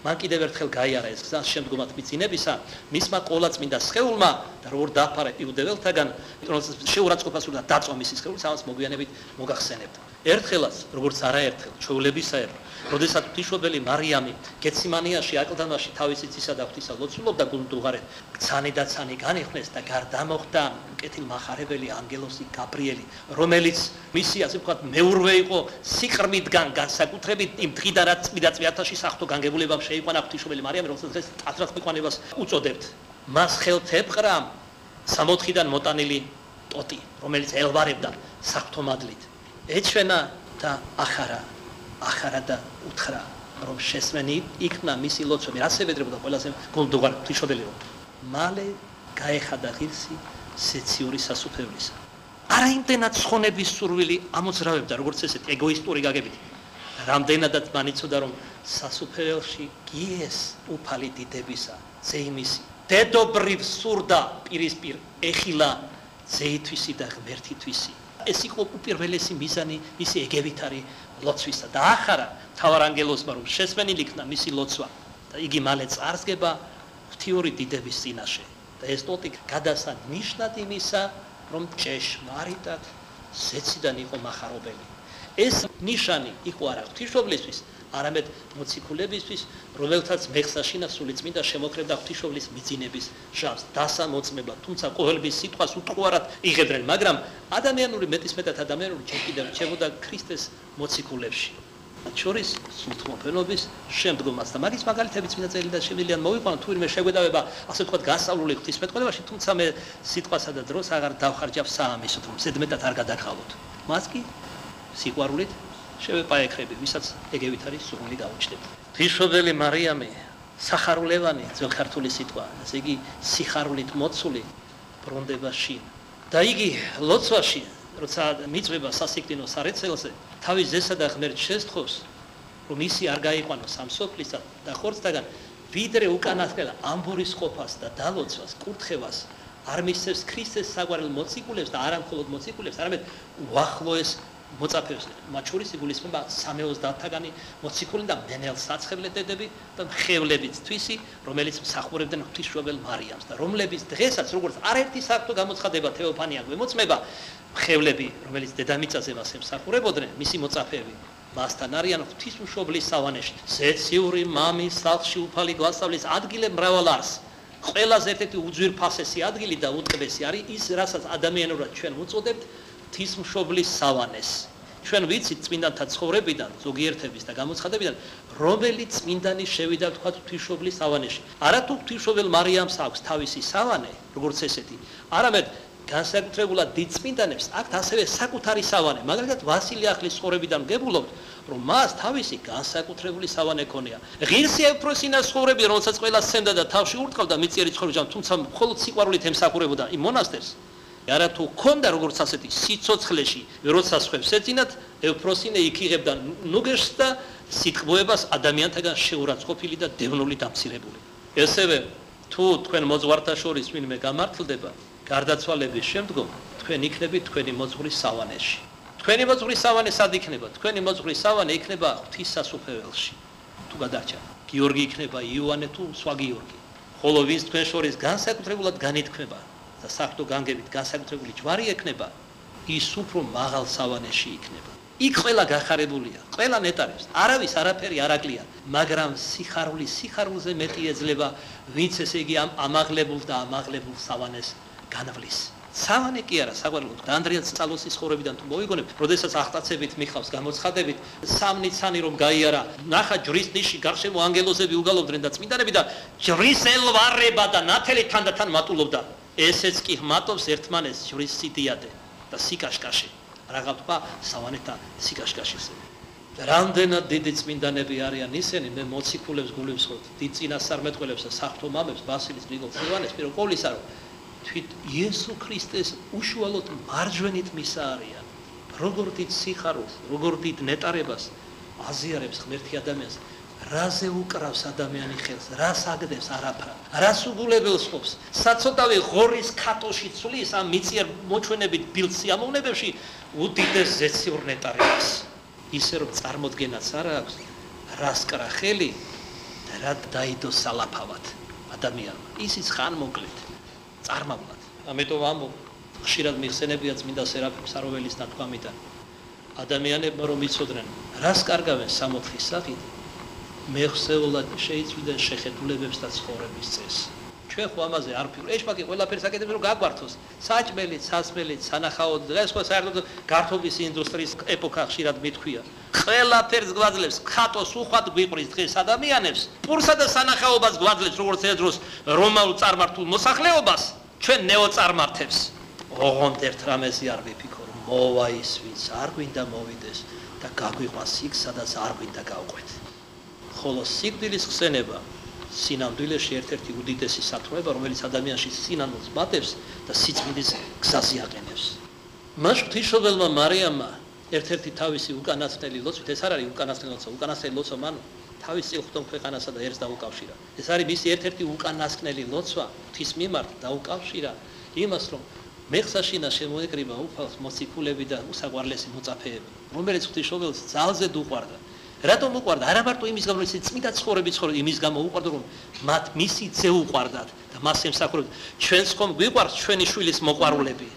მან კიდევ ერთხელ გაიარა ეს გზა შემდგომად მიწინებისა, მისმა ყოვლადწმინდა სხეულმა და როგორ დააფარა იუდეველთაგან, რომელსაც შეურაცხყოფა სურდა დაწვა მისი სხეული, ამას მოგვიანებით მოგახსენებთ. ერთხელაც, როგორც არაერთხელ, ჩვეულებისაებრ, როდესაც ღვთისმშობელი მარიამი გეციმანიაში აკლდამაში თავისი ძისა და ღვთისა ლოცულობდა გულმდუღარეთ, ცანი და ცანი განიხნეს და გარდა მოხდა კეთილმახარებელი ანგელოზი გაბრიელი, რომელიც მისი ასე ვთქვათ მეურვე იყო სიყრმიდგან განსაკუთრებით იმ დღიდან რაც წმინდა წვიათაში საღვთო განგებულებამ შეიყვანა ღვთისმშობელი მარიამი, რომელსაც დღეს ტაძრად მიყვანებას უწოდებთ. მას ხელთ ეპყრა 60-დან მოტანილი ტოტი, რომელიც ელვარებდა საღვთო მადლით. ეჩვენა და ახარა და უთხრა, რომ შესმენი იქნა მისი ლოცვები, რაც ებედრებოდა ყველაზე გულმდუღარ ღვთისმშობელი. მალე გაეხადა ღირსი სეციური სასუფევლისა. არა იმდენად ცხონების სურვილი ამოძრავებდა, როგორც ესეთი ეგოისტური გაგებით. რამდენადაც მან იცოდა, რომ სასუფეველში გიეს უფალი დიდებისა, ზეიმისი, დედობრივ სურდა პირისპირ ეხილა ზეითვისი და ღმერთითვისი. ეს იყო უპირველესი მიზანი მისი ეგევითარი ლოცვისა და ახარა მთავარანგელოზმა, რომ შესმენილი იქნა მისი ლოცვა და იგი მალე წარსგება ღვთიური დიდების წინაშე და ეს ტოტი გადასცა ნიშნად იმისა, რომ ჭეშმარიტად ზეციდან იყო მახარობელი. ეს ნიშანი იყო არა ღვთისმშობლისთვის, არამედ მოციქულებისთვის, რომელთაც მეხსაშინა სულიწმინდა შემოქმედა ღვთისმშობლის მიძინების ჟამს, დასამოწმებლად, თუმცა ყოველთვის სიტყვას უტყუარად იღებდნენ, მაგრამ ადამიანური მეტისმეტად ადამიანური ჯერ კიდევ რჩებოდა ქრისტეს მოციქულებში. შორის სულთმოფენობის შემდგომაც და მაგის მაგალითებიც მინდა წერილიდან შემიძლია მოვიყვანო, თუ ვინმე შეგვედავება ასე ვთქვათ გასწავლული ღვთისმეტყველებაში, თუმცა მე სიტყვასა და დროს აღარ დავხარჯავ საამისოდ, რომ ზედმეტად არ გადაგყავოთ. მას კი სიყვარულით შევეპაექრები, ვისაც ეგევითარი სურვილი გაუჩნდება. ღვთისმშობელი მარიამი, სახარულევანი, ძველ ქართული სიტყვა, ესე იგი სიხარულით მოცული ბრუნდება შინ. და იგი ლოცვაში, როცა მიწვება სასიკვდინო სარეცელზე, თავის ძესა და ღმერთს შესთხოვს, რომ ისი არ გაიყვანოს ამ სოფლისა და ხორცთაგან, ვიდრე უკანასკნელ ამბურის ყოფას და დალოცვას, კურთხევას არ მისცემს ქრისტეს საყვარელ მოციქულებს და არა მხოლოდ მოციქულებს, არამედ უახლოეს მოწაფეებს, მათ შორის იგულისხმება 30-დანი მოციქული და მენელსაცხებლე დედები და მხევლებიც თვისი, რომელიც მსახურებდნენ ღვთისმშობელ მარიამს და რომლებიც დღესაც როგორც არაერთი საღვთო გამოცხადება თეოფანია გვემოწმება, მხევლები, რომელიც დედამიწაზე მას ემსახურებოდნენ, მისი მოწაფეები მასთან არიან ღვთისმშობლის სავანეში. ზეციური მამის სახლში უფალი გვასწავლის ადგილე მრავალ არს. ყველაზე ერთ-ერთი უძვირფასესი ადგილი და უტკბესი არის ის, რასაც ადამიანურად ჩვენ უწოდებთ ღვთისმშობლის სავანეს. ჩვენ ვიცით წმინდანთა ცხოვრებიდან, ზოგიერთების და გამოცხადებიდან, რომელი წმინდანი შევიდა თქვათ ღვთისმშობლის სავანეში. არა თუ ღვთისმშობელ მარიამს აქვს თავისი სავანე, როგორც ესეთი, არამედ განსაკუთრებულად დიდ წმინდანებს აქვთ ასევე საკუთარი სავანე. მაგალითად ვასილი ახლის ცხოვრებიდან გებულობთ, რომ მას თავისი განსაკუთრებული სავანე ქონია. ღირსია უფროსინა ცხოვრები, რომელსაც ყველა სცემდა და თავში ურტყავდა მიწიერი ცხოვრებიდან, თუმცა მხოლოდ სიყვარულით ემსახურებოდა იმ მონასტერს. არა თუ ქონდა როგორც ასეთი სიცოცხლეში როცა სხვებს ეძინათ ეფროსინე იქ იღებდა ნუგეშს და სიტყვოებას ადამიანთაგან შეურაცხყოფილი და დევნული დამცირებული ესევე თუ თქვენ მოძღვართა შორის ვინმე გამართლდება გარდაცვალების შემდგომ თქვენ იქნებით თქვენი მოძღვრის სავანეში თქვენი მოძღვრის სავანე სად იქნება თქვენი მოძღვრის სავანე იქნება ღვთის სასუფეველში თუ გადარჩა გიორგი იქნება იოანე თუ სხვა გიორგი ხოლო ვინც თქვენ შორის განსაკუთრებულად განითქმება და საფრთხო განგებით განსაკუთრებული ჯვარი ექნება ის უფრო მაღალ სავანეში იქნება იქ ყველა გახარებულია ყველა ნეტარებს არავის არაფერი არ აკლია მაგრამ სიხარულზე მეტი ეძლება ვინც ესე იგი ამაღლებულ და ამაღლებულ სავანეს განვლის სავანე კი არა საყვარელო ანდრია წალოსის ხორებიდან თუ მოიგონებ როდესაც ახტაცებით მიხავს გამოცხადებით სამნიცანი რომ გაიარა ნახა ჯვრის ნიში გარშემო ანგელოზები უგალობდნენ და წმინდანები და ჯვრის ელვარება და ნათელი თანდათან მატულობდა ესეც კი მატობს ერთმანეს ჯვრის სიდიადე და სიკაშკაში რაღა თქვა სავანეთა სიკაშკაშის რამდენად დიდი წმინდანები არიან ისინი მე მოციქულებს გულებს ხოთ დიდ წინასწარმეტყველებს და საფრთხო მამებს ბასილის გრიგოლ ივანეს პირველ ყოვლისა რომ თვით იესო ქრისტეს უშუალოდ მარჯვენით მისა არიან როგორ დიდ სიხარულს როგორ დიდ ნეტარებას აზიარებს ღმერთი ადამიანს რაზე უკრავს ადამიანი ხელს რას აგდებს არაფრად რას უგულებელს ყოფს საცოტავი ღორის ქატოში ცulis ამ მიწიერ მოჩვენებით ბილდ სიამოვნებებში უდიდეს ზეციურ ნეტარებას ისე რომ წარმოდგენაც არ აქვს რას კრა ხელი და რა დაიდო სალაფავად ადამიანმა ისიც ხან მოკლედ წარმავლად ამიტომ ამბობ ხშირად მიხსენებია წმინდა სერაფიმ საროველის ნათქვამიდან ადამიანებმა რომ იცოდნენ რას კარგავენ სამოთხის სახით მეხსეულად შეიცვლდნენ შეხედულებებს და ცხოვრების წესს ჩვენ ხო ამაზე არ ვფიქრობ ეშმაკი ყველაფერს აკეთებს რომ გაგვართოს საჭმელით სასმელით სანახაოდ ეს ხო საერთოდ გართობის ინდუსტრიის ეპოქა ხშირად მithქვია ყველაფერს გვაძლევს ხატოს უხვად გვიყრის დღეს ადამიანებს პურსა და სანახაობას გვაძლევს როგორც ერთ დროს რომაულ წარმართულ მოსახლეობას ჩვენ ნეოწარმართებს ოღონდ ერთ რამეზე არ ვიფიქრობ მოვა ის ვინც არ გვინდა მოვიდეს და გაგვიყვანს იქ სადაც არ გვინდა გავყვეთ ხოლო სიკვდილის ხსენება სინამდვილეში ერთ-ერთი უდიდესი სათნოება რომელიც ადამიანში სინანულს მატებს და სიწმინდის გზაზე აყენებს მას ღვთისმშობელმა მარიამმა ერთ-ერთი თავისი უკანასკნელი ლოცვით ეს არ არის უკანასკნელი ლოცვა მან თავის წილხდომ ქვეყანასა და ერს დაუკავშირა ეს არის მისი ერთ-ერთი უკანასკნელი ლოცვა ღვთის მიმართ დაუკავშირა იმას რომ მეხსაშინა შემოეკრიბა უფალს მოციქულები და უსაყვარლესი მოწაფეები რომელიც ღვთისმშობელს ძალზე უყვარდა რატომ უყვარდა არა მარტო იმის გამო რომ ის წმინდა ცხოვრების ცხოვრობ იმის გამო უყვარდა რომ მათ მისი ძე უყვარდათ და მას ემსახურებდა ჩვენს ხომ გვიყვარს ჩვენი შვილის მოყვარულები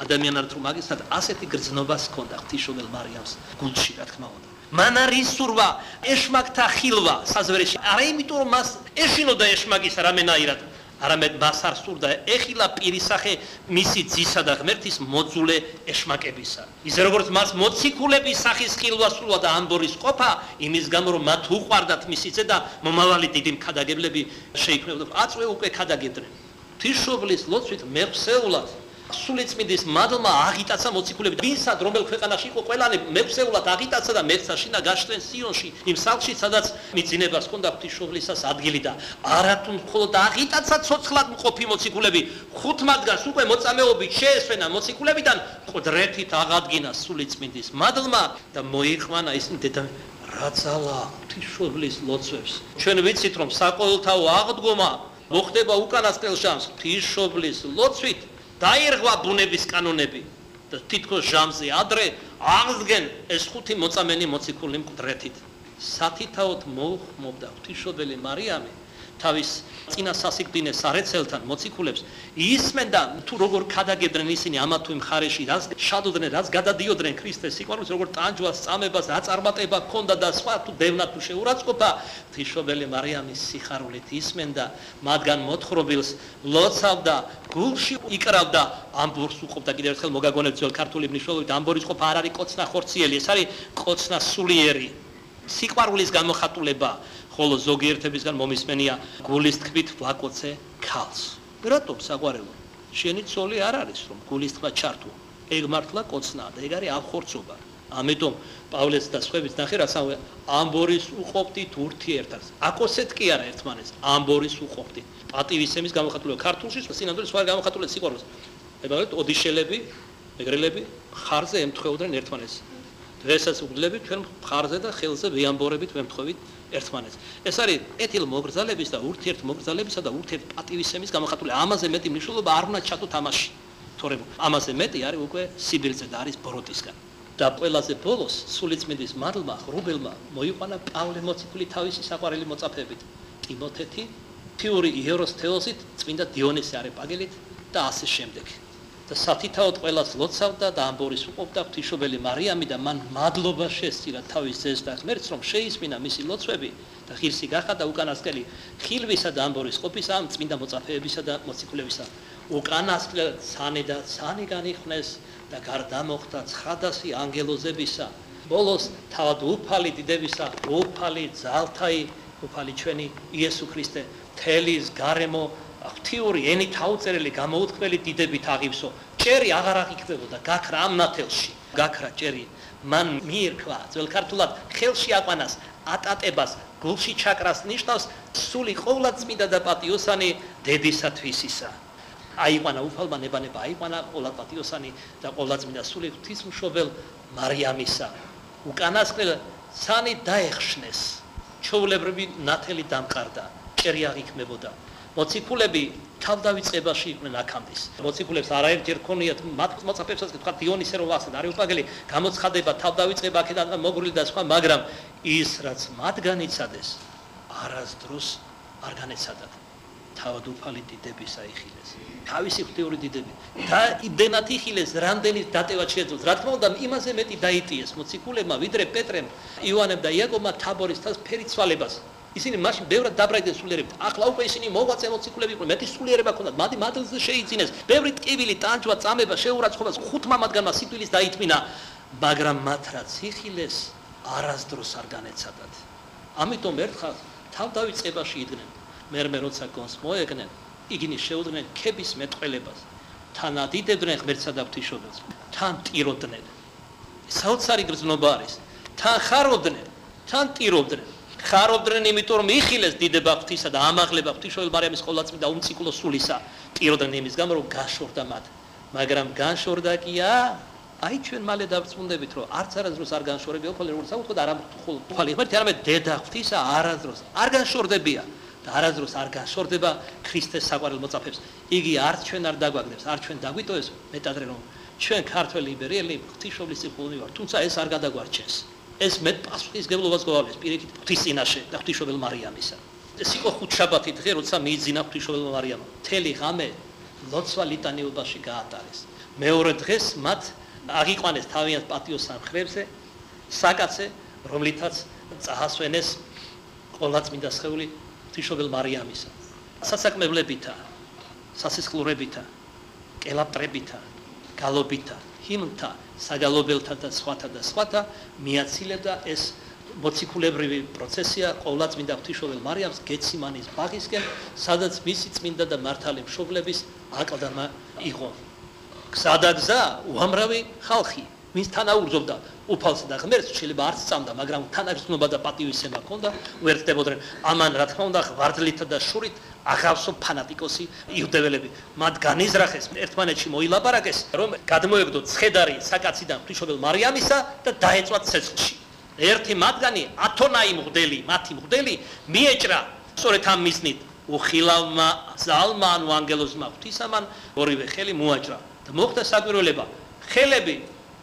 ადამიანად რომ მაგისად ასეთი გრძნობას ჰქონდა ღვთისმშობელ მარიამს გულში რა თქმა უნდა მან არის სურვა ეშმაკთა ხილვა საზვერეში არა იმიტომ რომ მას ეშინოდა ეშმაკის რამენაირად არამედ მას არ სურდა ეხილა პირისახე მისი ძისა და ღმერთის მოძულე ეშმაკებისა ისე როგორც მას მოციქულების სახის ხილვა სურვა და ამბორის ყოფა იმის გამო რომ მათ უყვარდათ მისი ძე და მომავალი დიდი მქადაგებლები შეიქმნებოდა აწვე უკვე ქადაგებდნენ ღვთისმშობლის ლოცვით მეხსეულად სულიწმინდის მადლმა აღიტაცა მოციქულები ვინსად რომელ ქვეყანაში იყო ყველანი მეხსეულად აღიტაცა და მეხსაშინა გაშტენ სიონში იმ სახლში სადაც მიძინებას ჰქონდა ღვთისმშობლისას ადგილი და არათუ მხოლოდ აღიტაცა ცოცხლად მყოფი მოციქულები ხუთ მათგანს უკვე მოწამეობით შეესვენა მოციქულებიდან ყდრეთით აღადგინა სულიწმინდის მადლმა და მოიყვანა ის დედა რა ძალა ღვთისმშობლის ლოცვებს ჩვენ ვიცით რომ საყოველთაო აღდგომა მოხდება უკანასკნელ ჟამს ღვთისმშობლის ლოცვით დაირღვა ბუნების კანონები და თითქოს ჟამზე ადრე აღდგენ ეს ხუთი მოწამენი მოციქული მკვდრეთით სათითაოდ მოუხმობდა ღვთისმშობელი მარიამი თავის წინა სასიკვდინე სარეცელთან მოციქულებს ისმენდა თუ როგორ ქადაგებდნენ ისინი ამა თუ იმ მხარეში რაც შადოდნენ რაც გადადიოდნენ ქრისტეს სიყვარულს როგორ ტანჯვას წამებას აწარმატება ჰქონდა და სხვა თუ დევნა თუ შეურაცხყოფა ღვთისმშობელი მარიამის სიხარულით ისმენდა მათგან მოთხრობილს ლოცავდა გულში იკრავდა ამბორს უყოფდა კიდევ ერთხელ მოგაგონებთ ძველ ქართული მნიშვნელობით ამბორის ყოფა არ არის კოცნა ხორციელი ეს არის კოცნა სულიერი სიყვარულის გამოხატულება ხოლო ზოგიერთებისგან მომისმენია გულის თქმით ვაკოცე ქალს რატომ საყვარელო შენი ცოლი არ არის რომ გულის თქმა ჩართო ეგ მართლა კოცნაა და ეგ არის აღხორცობა ამიტომ პავლეს და სხვების ნახე რაც ამბორის უყოფდით ურთიერთას აკოსეთ კი არა ერთმანეს ამბორის უყოფდით პატივისცემის გამოხატულება ქართულში სინამდვილეს სხვა გამოხატულება სიყვარულს ეგრეთ ოდიშელები, მეგრელები ხარზე ემთხვეოდნენ ერთმანეთს. დღესაც უგლებით ჩვენ ხარზე და ხელზე ვეამბორებით ვემთხვევით ერთმანეთს. ეს არის ეთილმოგრძალების და ურთიერთმოგრძალებისა და ურთიერთპატივისცემის გამოხატული. ამაზე მეტი მნიშვნელობა არ უნდა ჩათო თამაში. თორემ ამაზე მეტი არის უკვე სიბირზე და არის ბოროტისგან. და ყველაზე ბოლოს სულიწმინდის მადლმა რუბელმა მოიყვანა პავლე მოციქული თავისი საყვარელი მოწაფეებით, ტიმოთეთი, თიური იეროსთეოსით, წმინდა დიონისე არეპაგელით და ასე შემდეგ. და სათითაოდ ყველას ლოცავდა და ამბორის უყოფდა ღვთისმშობელი მარიამი და მან მადლობა შესწირა თავის ძეს და ღმერთს, რომ შეისმინა მისი ლოცვები და ღირსი გახადა უკანასკნელი ხილვისა და ამბორის ყოფისა ამ წმინდა მოწაფეებისა და მოციქულებისა. უკანასკნელ ცანი და ცანი განიხვნეს და გარდა მოხდა ცხადასი ანგელოზებისა. ბოლოს თავად უფალი დიდებისა, უფალი ძალთაი, უფალი ჩვენი იესო ქრისტე თელის გარემო ღვთიური ენით აუწერელი გამოუთქმელი დიდებით აღივსო. ჭერი აღარ აღიქმებოდა, გაქრა ამ ნათელში. გაქრა ჭერი. მან მიირქვა, ძველ ქართულად ხელში აყვანას, ატატებას, გულში ჩაკრას ნიშნავს სული ყოვლადწმინდა და პატიოსანი დედისათვისისა. აიყვანა უფალმა ნებანება აიყვანა ყოვლადპატიოსანი და ყოვლადწმინდა სული ღვთისმშობელ მარიამისა. უკანასკნელ ცანი დაეხშნეს. ჩვეულებრივი ნათელი დამყარდა, ჭერი აღიქმებოდა. მოციქულები თავდავიწყებაში იყვნენ აქამდე. მოციქულებს არაერთჯერ ქონიათ მათ მოწაფეებსაც თქვა დიონისე რომ ასეთ არეოპაგელი გამოცხადება თავდავიწყება აქედან მოგრილი და სხვა, მაგრამ ის რაც მათგან იცადეს არასდროს არ განეცადათ. თავად უფალი დიდების აიხილეს. თავისი ღვთიური დიდები და იმდენად იხილეს, რამდენიც დატევად შეეძლოს. რა თქმა უნდა, იმაზე მეტი დაიტიეს მოციქულებმა, ვიდრე პეტრემ, იოანემ და იაკობმა თაბორის თავს ფერიცვალებას. ისინი მაშინ ბევრად დაბრაიდნენ სულიერებით. ახლა უკვე ისინი მოღვაწე მოციქულები იყვნენ, მეტი სულიერება ჰქონდათ, მათი მადლზე შეიძინეს. ბევრი ტკივილი, ტანჯვა, წამება, შეურაცხყოფა, ხუთმა მათგანმა სიკვდილის დაითმინა, მაგრამ მათ რაც იხილეს, არასდროს არ განეცადათ. ამიტომ ერთხელ თავდავიწყებაში იდგნენ. მერმე როცა გონს მოეგნენ, იგინი შეუდგნენ ქების მეტყველებას. თან ადიდებდნენ ღმერთსა და ღვთისმშობელს, თან ტიროდნენ. საოცარი გრძნობა არის. თან ხარობდნენ, თან ტიროდნენ. ხარობდნენ, იმიტომ რომ იხილეს დიდება ღვთისა და ამაღლება ღვთისმშობელ მარიამის ყოვლადწმინდა უმციკლო სულისა. ტიროდნენ იმის გამო, რომ გაშორდა მათ. მაგრამ განშორდა კია, აი ჩვენ მალე დავწმუნდებით, რომ არც არასდროს არ განშორებია უფალი, როგორც საუბრობთ, არა უფალი ღმერთი, არამედ დედა ღვთისა არასდროს არ განშორდებია. არასდროს არ განშორდება ქრისტეს საყვარელ მოწაფეებს. იგი არც ჩვენ არ დაგვაგდებს, არ ჩვენ დაგვიტოვებს, მეტადრე რომ ჩვენ ქართველი იბერიელი ღვთისმშობლის სიყვარული ვართ, თუმცა ეს არ გადაგვარჩენს. ეს მეტ პასუხისგებლობას გვავალებს პირიქით ღვთის წინაშე და ღვთისმშობელ მარიამისა. ეს იყო ხუთშაბათი დღე, როცა მიიძინა ღვთისმშობელმა მარიამმა. მთელი ღამე ლოცვა ლიტანიობაში გაატარეს. მეორე დღეს მათ აღიყვანეს თავიანთ პატიოს სამხრებზე საკაცე, რომლითაც წაასვენეს ყოვლადწმინდა სხეული ღვთისმშობელ მარიამისა. სასაქმებლებითა, სასისხლურებითა, კელაპტრებითა, გალობითა, ჰიმნთა, საგალობელთა და სხვათა მიაცილებდა ეს მოციქულებრივი პროცესია ყოვლადწმინდა ღვთისმშობელ მარიამს გეციმანის ბაღისკენ, სადაც მისი წმინდა და მართალი მშობლების აკლდამა იყო. გზადაგზა უამრავი ხალხი, ვინც თანაუგრძობდა უფალს და ღმერთს, შეიძლება არც წამდა, მაგრამ თანაგრძნობა და პატივისცემა ჰქონდა, უერთდებოდნენ. ამან რა თქმა უნდა ვარდლითა და შურით აღავსო ფანატიკოსი იუდეველები. მათ განიზრახეს, ერთმანეთში მოილაპარაკეს, რომ გადმოეგდო ცხედარი საკაციდან ღვთისმშობელ მარიამისა და დაეწვათ ცეცხლში. ერთი მათგანი ათონაი მღვდელი, მათი მღვდელი მიეჭრა სწორედ ამ მიზნით უხილავმა ზალმა ანუ ანგელოზმა ღვთისამან ორივე ხელი მოაჭრა და მოხდა საკვირველება. ხელები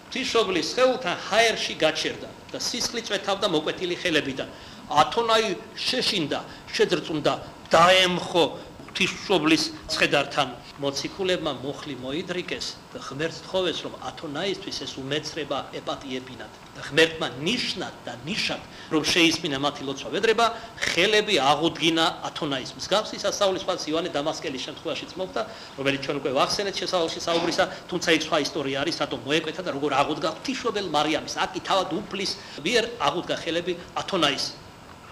ღვთისმშობლის სხეულთან ჰაერში გაჩერდა და სისხლი წვეთავდა მოკვეთილი ხელებიდან. ათონაი შეშინდა, შეძრწუნდა, დაემხო ღვთისმშობლის ცხედართან. მოციქულებმა მუხლი მოიდრიკეს და ღმერთს თხოვეს, რომ ათონაისთვის ეს უმეცრება ეპატიებინათ და ღმერთმა ნიშნად და ნიშად, რომ შეისმინა მათი ლოცვა ვედრება, ხელები აღუდგინა ათონაის. მსგავსი სასწაულის პატს იოანე დამასკელის შემთხვევაშიც მოხდა, რომელიც ჩვენ უკვე ვახსენეთ შესავალში საუბრისა, თუმცა იქ სხვა ისტორია არის, რატომ მოეკვეთა და როგორ აღუდგა ღვთისმშობელ მარიამის. აკი თავად უფლის მიერ აღუდგა ხელები ათონაის.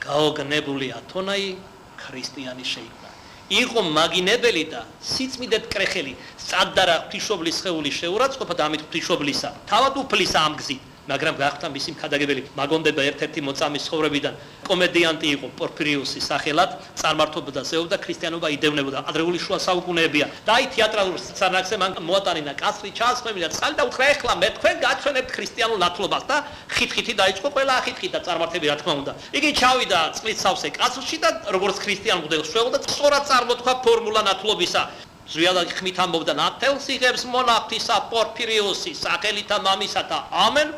გაოგნებული ათონაი ქრისტიანი შეიქმნა. იყო მაგინებელი და სიწმიდეთ კრეხელი, სწადდარა ღვთისმშობლის სხეულის შეურაცხყოფა და ამით ღვთისმშობლისა, თავად უფლისა ამ გზით მაგრამ გახდა მისი მქადაგებელი მაგონდება ერთ-ერთი მოწამის ცხოვრებიდან კომედიანტი იყო პორფირიუსი სახელად წარმართობდა ზეობდა ქრისტიანობა იდევნებოდა ადრეული შუა საუკუნეებია და აი თეატრალურ სცენაზე მან მოატანინა კაცრი ჩასხმები და წყალი და უთხრა ეხლა მე თქვენ გაჩვენებთ ქრისტიანულ ნათლობას და ხით-ხითი დაიწყო ყველა ხით-ხით და წარმართები რა თქმა უნდა იგი ჩავიდა წყლის სავსე კაცში და როგორც ქრისტიან მღვდელს შეეულდა სწორად წარმოთქვა ფორმულა ნათლობისა ზრიალა ხმით ამბობდა ნათელს იღებს მონახტისა პორფირიუსი სახელითა მამისათა ამენ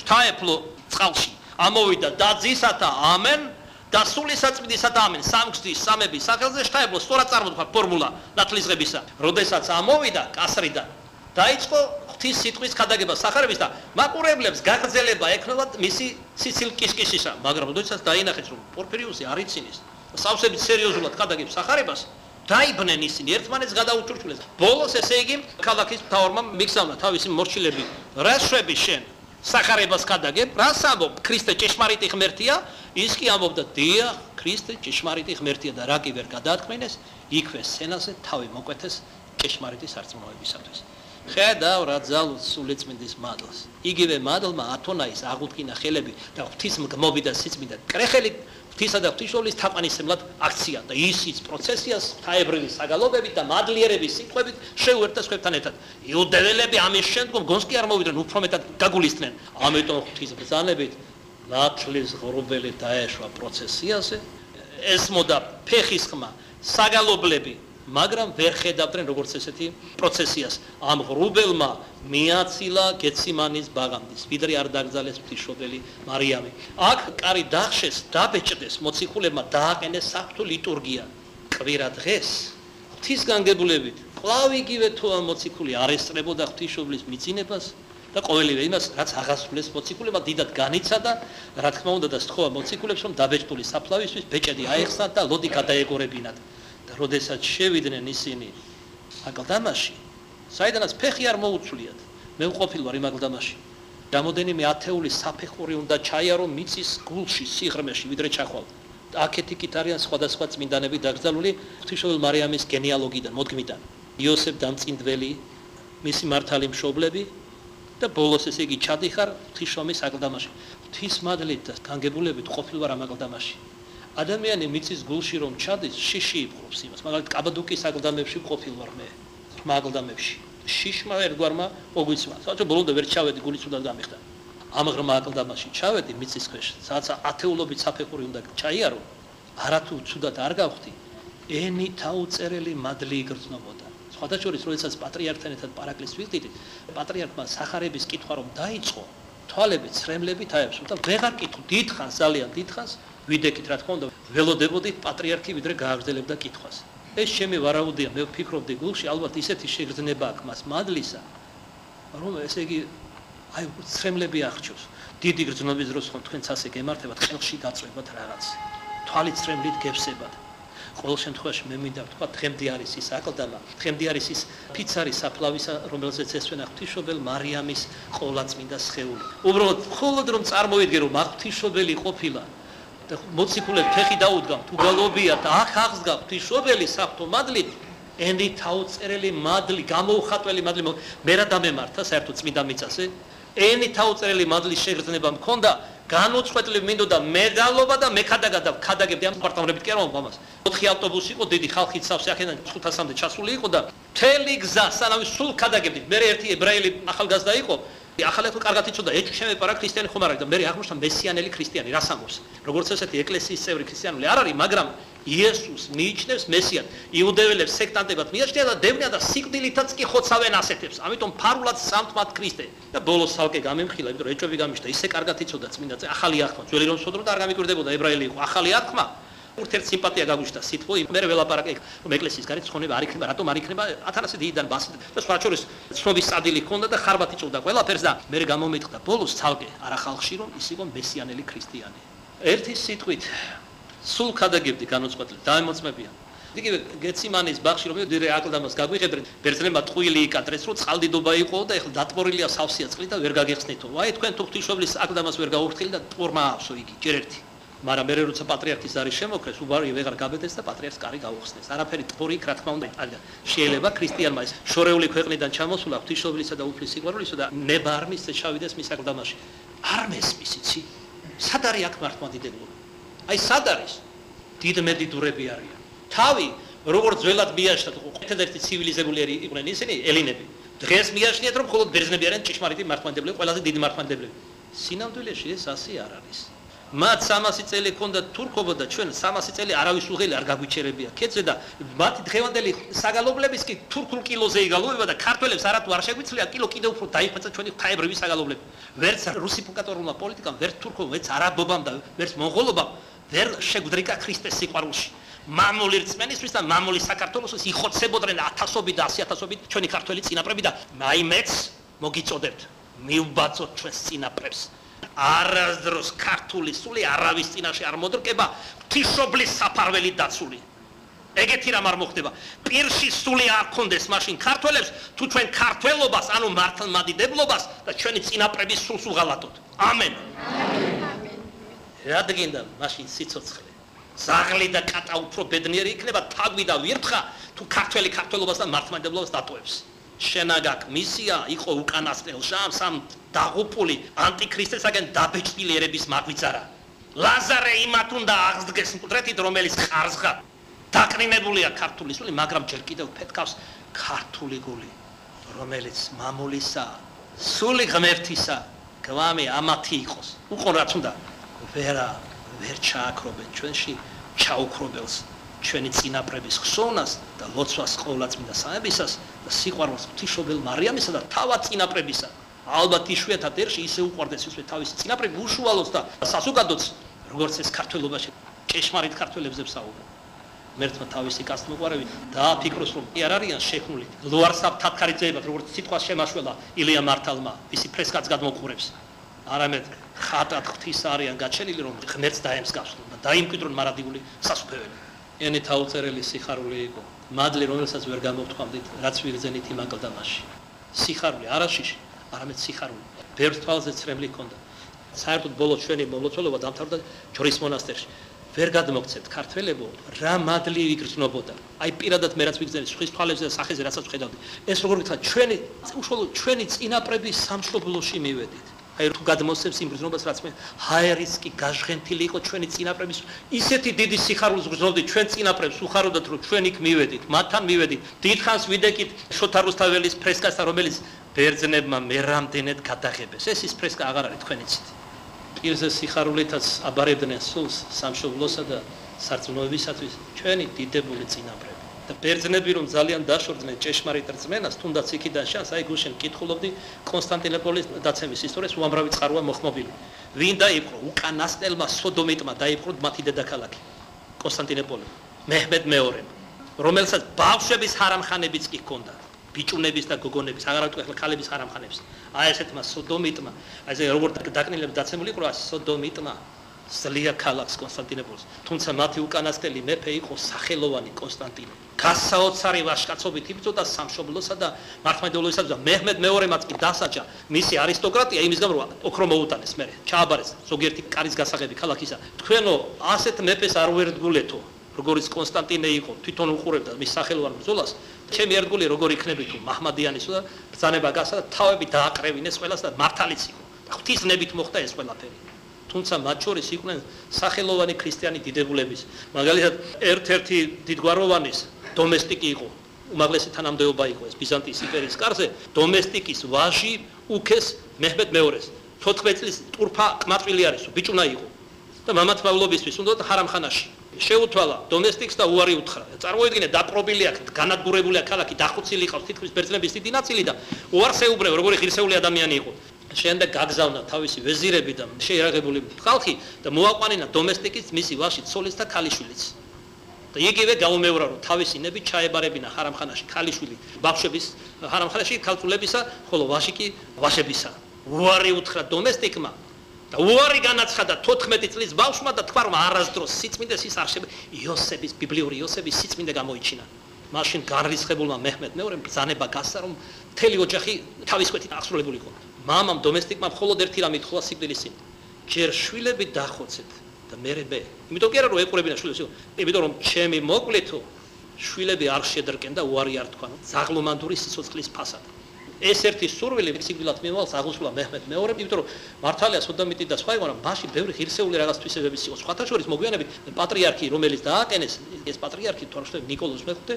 შთაეფლო წყალში ამოვიდა დაძისათა ამენ და სულისაწმინდისათა ამენ სამგზის სამების სახელზე შთაეფლო სწორად წარმოთქვა ფორმულა ნათლისღებისა როდესაც ამოვიდა კასრიდან დაიწყო ღვთის სიტყვის ქადაგება სახარების და მაყურებლებს გაგრძელება ექნებათ მისი სიცილ კისკისისა მაგრამ როდესაც დაინახეს რომ პორფირიუსი არ იცინის სავსებით სერიოზულად ქადაგებს სახარებას დაიბნენ ისინი ერთმანეთს გადაუჭურჭულეს ბოლოს ესე იგი ქალაქის მთავარმა მიგზავნა თავისი მორჩილები რა შვები შენ სახარებას ქადაგებ რას ამბობ ქრისტე ჭეშმარიტი ღმერთია ის კი ამბობდა დიახ ქრისტე ჭეშმარიტი ღმერთია და რა კი ვერ გადაათქმენეს იქვე სცენაზე თავი მოკვეთეს ჭეშმარიტი სარწმუნოებისათვის ხედავ რა ძალუց სულიწმინდის მადლს იგივე მადლმა ათონაის აღუდგინა ხელები და ღვთის მგმობი და სიწმინდა კრეხელი ღვთისა და ღვთისმშობლის თაყვანისმლად აქცია და ისიც პროცესიას ღვთაებრივი საგალობებით და მადლიერების სიტყვებით შეუერთდა სხვებთან ერთად იუდეველები ამის შემდგომ გონს კი არ მოვიდნენ უფრო მეტად გაგულისდნენ ამიტომ ღვთის ბრძანებით ნათლის ღრუბელი დაეშვა პროცესიაზე ესმოდა ფეხის ხმა საგალობლები მაგრამ ვერ ხედავდნენ როგორც ესეთი პროცესიას ამ ღრუბელმა მიაცილა გეციმანის ბაღამდე ვიდრე არ დაგზალეს ღვთისმშობელი მარიამი აქ კარი დახშეს დაბეჭდეს მოციქულებმა დააყენეს საფრთხო ლიტურგია კვირა დღეს ღვთისგანგებულებით კვლავ იგივე თუ ამ მოციქული არ ესწრებოდა ღვთისმშობლის მიძინებას და ყოველივე იმას რაც აღასრულეს მოციქულებმა დიდად განიცადა რა თქმა უნდა და სთხოვა მოციქულებს რომ დაბეჭდული საფლავისთვის ბეჭედი აეხსნათ და ლოდი გადაეგორებინათ როდესაც შევიდნენ ისინი აკლდამაში, საიდანაც ფეხი არ მოუცვლიათ. მე ვყოფილი ვარ იმ აკლდამაში. Რამოდენიმე ათეული საფეხური უნდა ჩაიარო მიწის გულში, სიღრმეში, ვიდრე ჩახვალ. აქეთ იქით არიან სხვადასხვა წმინდანები დაკრძალული ღვთისმშობელ მარიამის გენეალოგიდან, მოდგმიდან. იოსებ დამწინდველი, მისი მართალი მშობლები და ბოლოს ესე იგი ჩადიხარ ღვთისმშობლის აკლდამაში. ღვთის მადლით და განგებულებით ყოფილი ვარ ამ აკლდამაში. ადამიანი მიწის გულში რომ ჩადის, შიში იპყრობს იმას. მაგალითად, კაბადოკის აკლდამებში ყოფილი ვარ მე. ხმა აკლდამებში. შიშმა ერთგვარმა მოგვიწვა. საერთოდ ბოლომდე ვერ ჩავედი, გულიც უნდა გამიხდა. ამ ღრმა აკლდამაში ჩავედი მიწის ქვეშ, სადაც ათეულობით საფეხური უნდა ჩაიარო. არათუ ცუდად არ გავხდი. ენი თაუწერელი მადლი იგრძნობოდა. სხვათა შორის, როდესაც პატრიარქთან ერთად პარაკლის ვიხდით, პატრიარქმა სახარების კითხვა რომ დაიწყო, თვალებით, ცრემლებით აევსო და ვეღარ კითხო, დიდხანს, ძალიან დიდხანს ვიდექით რა თქმა უნდა, ველოდებოდი პატრიარქი ვიდრე გააგრძელებდა კითხვას. ეს ჩემი ვარაუდია, მე ვფიქრობდი გულში, ალბათ ისეთი შეგრძნება აქვს მას მადლისა, რომ ესე იგი აი ცრემლები აღჭოს. დიდი გრძნობის დროს ხომ თქვენც ასე გემართებათ, ხელში გაწვევათ რაღაც. თვალით ცრემლით გებსებათ. ყოველ შემთხვევაში მე მინდა ვთქვა, დღემდე არის ის აკლდამა, დღემდე არის ის ფიცარი საფლავისა, რომელზეც ესვენა ღვთისმშობელ მარიამის ყოვლადწმინდა სხეული. უბრალოდ მხოლოდ რომ წარმოვიდგე, რომ აქ ღვთისმშობელი ყოფილა და მოციქულებს ფეხი დაუდგა, თუ გალობია და აქ აღსდგა ღვთისმშობელი საფრთხო მადლით, ენი თაუწერელი მადლი, გამოუხატველი მადლი მე რა დამემართა საერთოდ წმინდა მიწაზე, ენი თაუწერელი მადლის შეგრძნება მქონდა, განუწყვეტლივ მინდოდა მეგალობა და მეკადაგებდი ამ პარტნიორებით კი არ მომამას. 4 ავტობუსი იყო, დიდი ხალხით სავსე აქედან 500-მდე ჩასული იყო და მთელი გზა სანამ სულ კადაგებდით. მე ერთი ებრაელი ახალგაზრდა იყო. ახლა თუ კარგად იცოდა, ეჭვი შემეპარა ქრისტიანი ხომ არ არის და მე აღმოჩნდა მესიანელი ქრისტიანი, რას ამბობს? როგორც ესეთი ეკლესიის წევრი ქრისტიანული არ არის, მაგრამ იესოს მიიჩნევს მესიად. იუდეველებს სექტანტებად მიაჩნია და დევნია და სიკვდილითაც კი ხოცავენ ასეთებს. ამიტომ ფარულად სამთ მათ ქრისტე. და ბოლოს ცალკე გამემხილა, იმიტომ რომ ეჭვები გამიშთა, ისე კარგად იცოდა წმინდა წე, ახალი აღქმა, ძველი რომ სოდროდა არ გამიკვირდებოდა, ებრაელი იყო, ახალი აღქმა. ურთიერთ სიმპათია გაგვიშთა სიტყვა, მე ველაპარაკე, რომ ეკლესიის გარეთ ცხონება არ იქნება, რატომ არ იქნება, 1000 დიდიდან ბასით და სხვა შორის ცნობის სადილი ჰქონდა და ხარბად იწვდა ყველაფერს და მე გამომიტყდა ბოლოს ცალკე არა ხალხში რომ ის იყო მესიანელი ქრისტიანი. ერთი სიტყვით სულ კადაგებდი განუწყვეტლად, დაემოწმებიან. იგივე გეციმანის ბაღში რომ მივდივარ აკლდამას გაგვიხედრეთ, ბერძნებმა ტყუილი იკადრეს, რომ წყალდიდობა იყო და ეხლა დატბორილია სავსეა წყლით და ვერ გაგეხსნითო. აი თქვენ თუ ღვთისმშობლის აკლდამას ვერ გაუხტილ და ტყურმა ავსო იგი ჯერ ერთი. მაგრამ მე როცა პატრიარქის ზარი შემოქრეს, უბარი ვეღარ გაბედეს და პატრიარქს კარი გაუხსნეს. არაფერი ტყური იქ რა თქმა უნდა არის. შეიძლება ქრისტიანმა ეს შორეული ქვეყნიდან ჩამოსულა ღვთისმშობლისა და უფლის სიყვარულისა და ნება არ მისცეს ჩავიდეს მის აკლდამაში. არ მესმის იცი? სად არის აქ მართლმადიდებლობა? აი სად არის? დიდ მედიდურები არიან. თავი როგორც ძველად მიაშნათ, ერთადერთი ცივილიზებული იყვნენ ისინი ელინები. დღეს მიაშნიათ რომ მხოლოდ ბერძნები არიან ჭიშმარიტი მართლმადიდებლები, ყველაზე დიდი მართლმადიდებლები. სინამდვილეში ეს ასე არ არის. მათ 300 წელი ჰქონდათ თურქობა და ჩვენ 300 წელი არავის უღელი არ გაგვიჩერებია. კეთზე და მათი დღევანდელი საგალობლების კი თურქულ კილოზე იგალობება და ქართველებს არათუ არ შეგვიძლია კილო კიდევ უფრო დაიხვეწა ჩვენი ღვთაებრივი საგალობლები. ვერც რუსიფიკატორულმა პოლიტიკამ, ვერც თურქობამ, ვერც არაბობამ და ვერც მონღოლობამ ვერ შეგვდრიკა ქრისტეს სიყვარულში. მამული რწმენისთვის და მამული საქართველოსთვის იხოცებოდნენ 1000-ობით და 100,000-ობით ჩვენი ქართველი წინაპრები და აი მეც მოგიწოდებთ მივბაძოთ ჩვენს წინაპრებს. არასდროს ქართული სული არავის წინაშე არ მოდრკება, ღვთისმშობლის საფარველი დაცული. ეგეთი რამ არ მოხდება. პირში სული არ ქონდეს მაშინ ქართველებს, თუ ჩვენ ქართველობას, ანუ მართლმადიდებლობას და ჩვენი წინაპრების სულს უღალატოთ. ამენ. რადგანდა მაშინ სიცოცხლე ზაღლი და კატა უფრო ბედნიერი იქნება, თაგვი და ვირთხა თუ ქართველი ქართველობას და მართლმადიდებლობას დატოვებს. შენაგაკ მისია იყო უკანასკნელ შამს ამ დაღუპული ანტიქრისტესაგან დაბეჭდილი ერების მაგვიძარა. ლაზარე იმათ უნდა აღსდგეს მკვდრეთით, რომელიც ხარზღა დაკნინებულია ქართული სული, მაგრამ ჯერ კიდევ ფეთქავს ქართული გული, რომელიც მამულისა, სული ღმერთისა, გვამი ამათი იყოს. უყო რაც უნდა ვერ ჩააქრობენ ჩვენში ჩაუქრობელს ჩვენი წინაპრების ხსოვნას და ლოცვას ყოვლადწმინდა სამებისას და სიყვარულს ღვთისმშობელ მარიამისა და თავად წინაპრებისა. ალბათ იშვიათად ერში ისე უყვარდეს ისე თავისი წინაპრები უშუალოდ და საზოგადოც, როგორც ეს ქართველობაში ჭეშმარიტ ქართველებზე ვსაუბრობ. მერთმა თავისი კაცთმოყვარები დააფიქროს რომ კი არ არიან შექმნილი ლუარსაბ თათქარიძეებად, როგორც სიტყვა შემაშველა ილია მართალმა, ვისი ფრესკაც გადმოყურებს. არამედ ხატად ღვთის არიან გაჩენილი რომ ღმერთს დაემსგავსონ და დაიმკვიდრონ მარადიული სასუფეველი. ენი თავწერელი სიხარული იყო, მადლი რომელსაც ვერ გამოვთქვამდით, რაც ვიგზენით იმ აკლდამაში. სიხარული არაშიში, არამედ სიხარული. ბევრ თვალზე ცრემლი ჰქონდა. საერთოდ ბოლო ჩვენი მომლოცველობა დამთავრდა ჯვრის მონასტერში. ვერ გადმოგცემთ ქართველებო, რა მადლი იგრძნობოდა. აი პირადად მე რაც ვიგზენით სხვის თვალებზე და სახეზე რასაც ვხედავდი. ეს როგორ გითხრათ, ჩვენი წინაპრების სამშობლოში მივედით. აი თუ გადმოსცემს იმ გრძნობას რაც მე ჰაერისკი გაჟღენთილი იყო ჩვენი წინაპრების ისეთი დიდი სიხარულს გრძნობდით ჩვენ წინაპრებს უხაროდათ რომ ჩვენ იქ მივედით მათთან მივედით დიდხანს ვიდეკით შოთა რუსთაველის ფრესკასთან რომელიც ბერძნებმა მე რამდენად გადაღებეს ეს ის ფრესკა აღარ არის თქვენ იცით პირზე სიხარულითაც აბარებდნენ სულს სამშობლოსა და სარწმუნოებისათვის ჩვენი დიდებული წინაპრები და ბერძნები რომ ძალიან დაშორდნენ ჭეშმარიტ რწმენას, თუნდაც იქიდან შანს, აი გუშინ კითხულობდი კონსტანტინოპოლის დაცემის ისტორიას, უამრავი წყაროა მოხმობილი. ვინ დაიპყრო? უკანასკნელმა სოდომიტმა დაიპყრო მათი დედაქალაქი, კონსტანტინოპოლი, მეჰმედ მეორემ, რომელსაც ბავშვების ჰარამხანებიც კი ჰქონდა, ბიჭუნების და გოგონების, აღარ ვიტყვი ახლა ქალების ჰარამხანებს. აი ესეთმა სოდომიტმა, აი ეს როგორ დაკნილებს დაცემული იყო, სოდომიტმა სლია ქალაქს კონსტანტინოპოლს, თუმცა მათი უკანასკნელი მეფე იყო სახელოვანი კონსტანტინე. გასაოცარი ვაჟკაცობით იბრძოდა სამშობლოსა და მართლმადიდებლობისათვის და მეჰმედ მეორემაც კი დასაჯა მისი არისტოკრატია იმის გამო რომ ოქრო მოუტანეს მერე, ჩააბარეს ზოგიერთი კარის გასაღები ქალაქისა. თქვენო ასეთ მეფეს არ ვერდგულეთო, როგორც კონსტანტინე იყო, თვითონ უყურებდა მის სახელოვან ბრძოლას. ჩემი ერთგული როგორ იქნები თუ მაჰმადიანის და ბრძანება გასა და თავები დააკრევინეს ყველას და მართალიც იყო. ღვთისნებით მოხდა ეს ყველაფერი. თუმცა მათ შორის იყვნენ სახელოვანი ქრისტიანი დიდებულების. მაგალითად, ერთ-ერთი დიდგვაროვანის დომესტიკი იყო, უმაღლესი თანამდებობა იყო ეს ბიზანტიის იმპერიის კარზე, დომესტიკის ვაჟი უქეს მეჰმედ მეორეს. 14 წლის ტურფა ყმაწვილი არის, ბიჭუნა იყო. და მამათმავლობისთვის უნდა ჰარამხანაში. შეუთვალა დომესტიკს და უარი უთხრა. წარმოიდგინე დაპყრობილი აქ, განადგურებული ქალაქი, დახუცილი იყო თითქმის ბერძნების დიდი ნაწილი და უარს ეუბნებ, როგორი ღირსეული ადამიანი იყო. შემდეგ გაგზავნა თავისი ვეზირები და შეიარაღებული ხალხი და მოაყვანინა დომესტიკის მისი ვაჟი ცოლის და ქალიშვილიც. და იგივე გაუმეორა რომ თავისი ნები ჩაებარებინა ჰარამხანაში ქალიშვილი ბავშვების ჰარამხანაში ქალწულებისა, ხოლო ვაჟი კი ვაჟებისა. უარი უთხრა დომესტიკმა და უარი განაცხადა 14 წლის ბავშვმა და თქვა რომ არასდროს სიწმინდეს ის არ შეიძლება იოსების ბიბლიური იოსების სიწმინდე გამოიჩინა. მაშინ განრისხებულმა მეჰმედ მეორემ ბრძანება გასცა რომ მთელი ოჯახი თავის კვეთით აღსრულებულიყო. მამამ დომესტიკმა მხოლოდ ერთი რამ ითხოვა სიკვდილის წინ. ჯერ შვილები დახოცეთ და და მერე იმიტომ კი არა რომ ეყურებინა შვილებს იმიტომ რომ ჩემი მოკლეთო შვილები არ შედრკენ და უარი არ თქვან ზაღლომანდური სიცოცხლის ფასად ეს ერთი სურვილი სიკვდილად მივალს აღუსვლა მეჰმედ მეორემ იმიტომ რომ მართალია სოდომიტი და სხვა იყო რომ მაშინ ბევრი ღირსეული რაღაც თვისებების იყო სხვათა შორის მოგვიანებით პატრიარქი რომელიც დააკენეს ეს პატრიარქი თორშტე ნიკოლოზ მეხუთე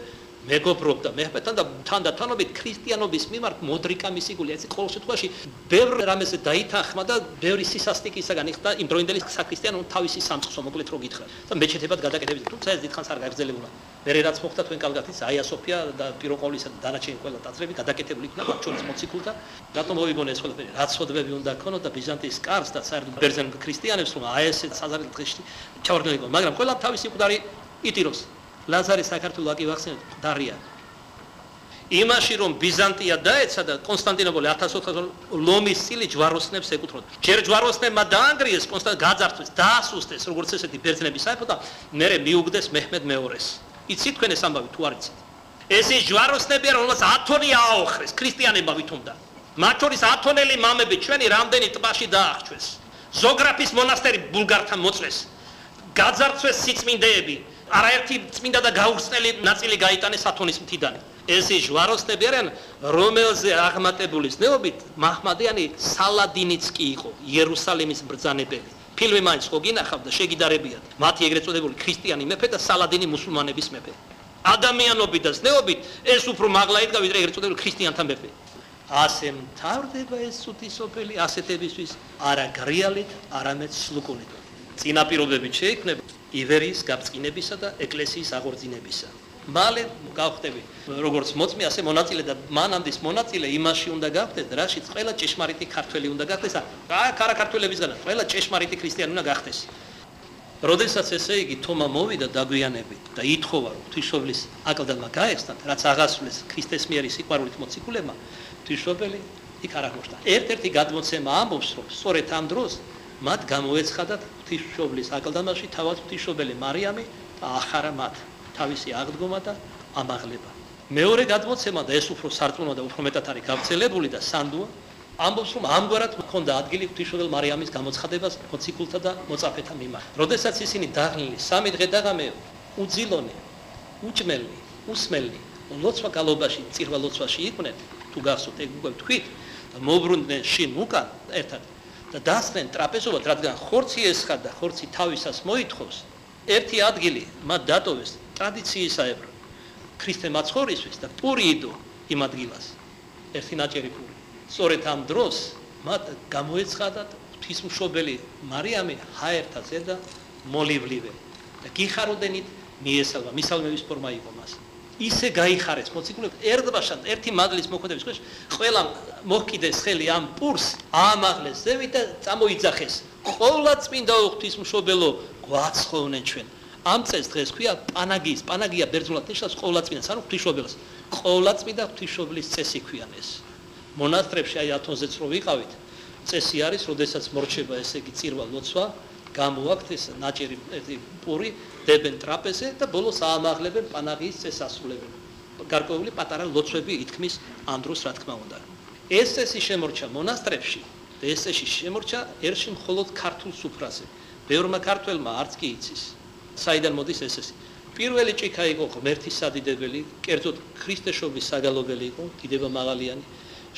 მეგობრობდა მეჰმედთან და თანდათანობით ქრისტიანობის მიმართ მოდრიკა მისი გული ეს ყოველ შემთხვევაში ბევრ რამეზე დაითანხმა და ბევრი სისასტიკისაგან იხდა იმ დროინდელი საქრისტიანო თავისი სამწყსო მოკლედ რო გითხრა და მეჩეთებად გადაკეთებით თუმცა ეს დიდხანს არ გაგრძელებულა მერე რაც მოხდა თქვენ კალგათის აია სოფია და პიროყოვლისა და დანარჩენი ყველა ტაძრები გადაკეთებული იქნა მათ შორის მოციქულთა რატომ მოიგონეს ეს ყველაფერი რაც სოდვები უნდა ქონოდა და ბიზანტიის კარს და საერთოდ ბერძენ ქრისტიანებს რომ აი ესე საზარელ დღეში ჩავარდნილი იყო მაგრამ ყველა თავისი მკვდარი იტიროს ლაზარე საქართველოს აკი ვახსენეთ დარია იმაში რომ ბიზანტია დაეცა და კონსტანტინოპოლი 1400 ლომის წილი ჯვაროსნებს ეკუთვნოდა ჯერ ჯვაროსნებმა დაანგრიეს გაძარცვეს დაასუსტეს როგორც ესეთი ბერძნების საერთო და მერე მიუგდეს მეჰმედ მეორეს იცით თქვენ ეს ამბავი თუ არ იცით ეს ის ჯვაროსნებია რომელსაც ათონი ააოხრეს ქრისტიანებმა ვითომდა მათ შორის ათონელი მამები ჩვენი რამდენი ტბაში დაახჩვეს ზოგრაფის მონასტერი ბულგართან მოწვეს გაძარცვეს სიწმინდეები არაერთი წმინდა და გაუხსნელი ნაწილი გაიტანეს ათონის მთიდან ეს ის ჯვაროსნები არიან რომელზე აღმატებული ზნეობით მაჰმადიანი სალადინიც კი იყო იერუსალიმის ბრძანებელი ფილმი მაინც ხო გინახავთ და შეგიდარებიათ მათი ეგრეთ წოდებული ქრისტიანი მეფე და სალადინი მუსულმანების მეფე ადამიანობით და ზნეობით ეს უფრო მაღლა იდგა ვიდრე ეგრეთ წოდებული ქრისტიანთა მეფე ასე მთავრდება ეს სუთი სოფელი ასეთებისთვის არა გრიალით არამედ სლუკუნით წინაპირობებით შეიქმნება ივერიის გაბწყინებისა და ეკლესიის აღორძინებისა. მალე გავხდები როგორც მოწმე ასე მონაწილე და მანამდის მონაწილე იმაში უნდა გავხდეთ, რაშიც ყველა ჭეშმარიტი ქართველი უნდა გახდეს. არა ქართველებისგან, ყველა ჭეშმარიტი ქრისტიანი უნდა გახდეს. როდესაც ესე იგი თომა მოვიდა დაგვიანებით და ითხოვა რომ ღვთისმშობლის აკლდამა გაეხსნათ, რაც აღასრულეს ქრისტეს მიერი სიყვარულით მოციქულებმა, ღვთისმშობელი იქ არ აღმოჩნდა. ერთ-ერთი გადმოცემა ამბობს რომ სწორედ ამ დროს მათ გამოეცხადათ ღვთისმშობლის აკლდამაში თავად ღვთისმშობელი მარიამი და ახარა მათ თავისი აღდგომა და ამაღლება. მეორე გადმოცემა და ეს უფრო სარწმუნო და უფრო მეტად არის გავრცელებული და სანდუა ამბობს რომ ამგვარად მქონდა ადგილი ღვთისმშობელ მარიამის გამოცხადებას მოციქულთა და მოწაფეთა მიმართ. როდესაც ისინი დაღლილი 3 დღე დაღამე უძილონი, უჭმელი, უსმელი, ლოცვა გალობაში, წირვა ლოცვაში იყვნენ, თუ გახსოვთ ეგ უკვე თქვით, მოbrunდნენ შინ უკან ერთად და დასწრენ ტრაპეზობად, რადგან ხორცი ესხა და ხორცი თავისას მოითხოვს, ერთი ადგილი მათ დატოვეს ტრადიციისაებრ ქრისტე მაცხოვრისთვის და პური იდო იმ ადგილას. ერთი ნაჭერი პური. სწორედ ამ დროს მათ გამოეცხადათ ღვთისმშობელი მარიამი ჰაერთა ზედა მოლივლივე და გიხაროდენით მიესალმა, მისალმების ფორმა იყო მას. ისე გაიხარეს მოციქულებს ერთბაშად ერთი მადლის მოქმედების ქვეშ ყველა მოჰკიდეს ხელი ამ პურს აამაღლეს ზევით და წამოიძახეს ყოვლადწმინდა ღვთისმშობელო გვაცხოვნენ ჩვენ ამ წეს დღეს ქვია პანაგია ბერძნულად ნიშნავს ყოვლადწმინდას ანუ ღვთისმშობელს ყოვლადწმინდა ღვთისმშობლის წესი ქვიან ეს მონასტრებში აი ათონზეც რო ვიყავით წესი არის როდესაც მორჩება ესე იგი წირვა ლოცვა გამოაქვთ ეს ნაჭერი პური დებენ ტრაპეზე და ბოლოს აამაღლებენ პანაგიის წესს ასრულებენ. გარკვეული პატარა ლოცვები ითქმის ამ დროს რა თქმა უნდა. ეს წესი შემორჩა მონასტრებში და ეს წესი შემორჩა ერში მხოლოდ ქართულ სუფრაზე. ბევრმა ქართველმა არც კი იცის. საიდან მოდის ეს წესი? პირველი ჭიქა იყო ღმერთის სადიდებელი, კერძოდ ქრისტეშობის საგალობელი იყო, დიდება მაღალიანი.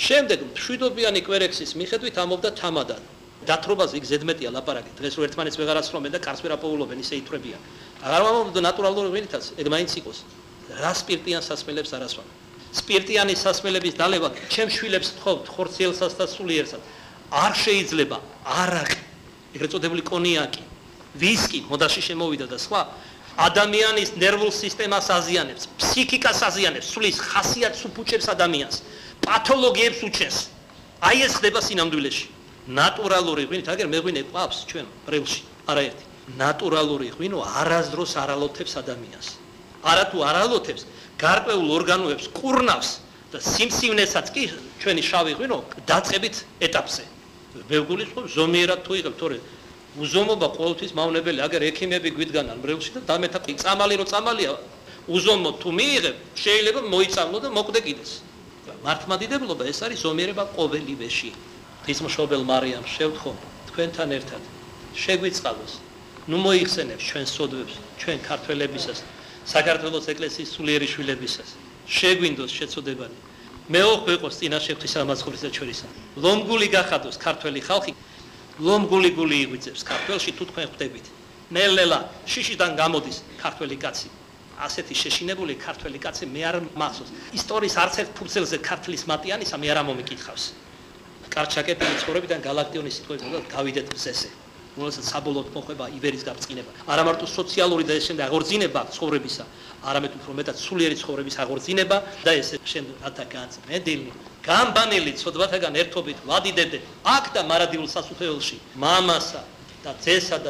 შემდეგ მშვიდობიანი კვერექსის მიხედვით ამობდა თამადად. დათრობაზე იქ ზედმეტია ლაპარაკი. დღეს რო ერთმანეთს ვეღარ ასრულებენ და კარს ვერ აპოულობენ, ისე ითვრებიან. აღარ ვამბობ ნატურალური ველითაც, ეგ მაინც იყოს. რა სპირტიან სასმელებს არ ასვამ. სპირტიანი სასმელების დალევა ჩემს შვილებს ვთხოვთ ხორციელსაც და სულიერსაც. არ შეიძლება არაყი, ეგრეთ წოდებული კონიაკი, ვისკი, მოდაში შემოვიდა და სხვა ადამიანის ნერვულ სისტემას აზიანებს, ფსიქიკას აზიანებს, სulis ხასიათს უფუჭებს ადამიანს, პათოლოგიებს უჩენს. აი ეს ხდება სინამდვილეში. ნატურალური ღვინით, აგერ მეღვინე ყავს ჩვენ ბრელში, არაერთი. ნატურალური ღვინო არასდროს არ ალოთებს ადამიანს. არათუ არ ალოთებს, გარკვეულ ორგანოებს კურნავს და სიმსივნესაც კი ჩვენი შავი ღვინო დაწყებით ეტაპზე. ვეგულისხმობ ზომიერად თუ იღებ, თორე უზომობა ყოველთვის მავნებელი, აგერ ექიმები გვიდგანან ბრელში და დამეთაყი წამალი რო წამალია, უზომო თუ მიიღებ, შეიძლება მოიწამლო და მოკვდე კიდეს. მართლმადიდებლობა ეს არის ზომიერება ყოველივეში. ღვთისმშობელ მარიამ შევთხო თქვენთან ერთად შეგვიწყალოს ნუ მოიხსენებს ჩვენ სოდვებს, ჩვენ ქართველებისას, საქართველოს ეკლესიის სულიერი შვილებისას. შეგვინდოს შეწოდებანი. მეოხვე იყოს წინაშე ღვთისამაძღვრისა ჩვენისა. ლომგული გახადოს ქართველი ხალხი, ლომგული გული იღვიძებს ქართველში თუ თქვენ ხვდებით. ნელ-ნელა შიშიდან გამოდის ქართველი კაცი. ასეთი შეშინებული ქართველი კაცი მე არ მახსოვს. ისტორიის არც ერთ ფურცელზე ქართლის მატიანისა მე არ მომიკითხავს. კარჩაკეტილი ცხოვრებიდან გალაქტიონის სიტყვები და გავიდეთ მზესე. რომელსაც საბოლოოდ მოხდება იბერის გაბრწყინება. არა მარტო სოციალური და ეს შემდეგ აღორძინება ცხოვრებისა, არამედ უფრო მეტად სულიერი ცხოვრების აღორძინება და ეს შემდეგ რათა განწმენდილი, გამბანელი ცოდვათაგან ერთობით ვადიდებდეთ აქ და მარადილ სასუფეველში მამასა და ძესა და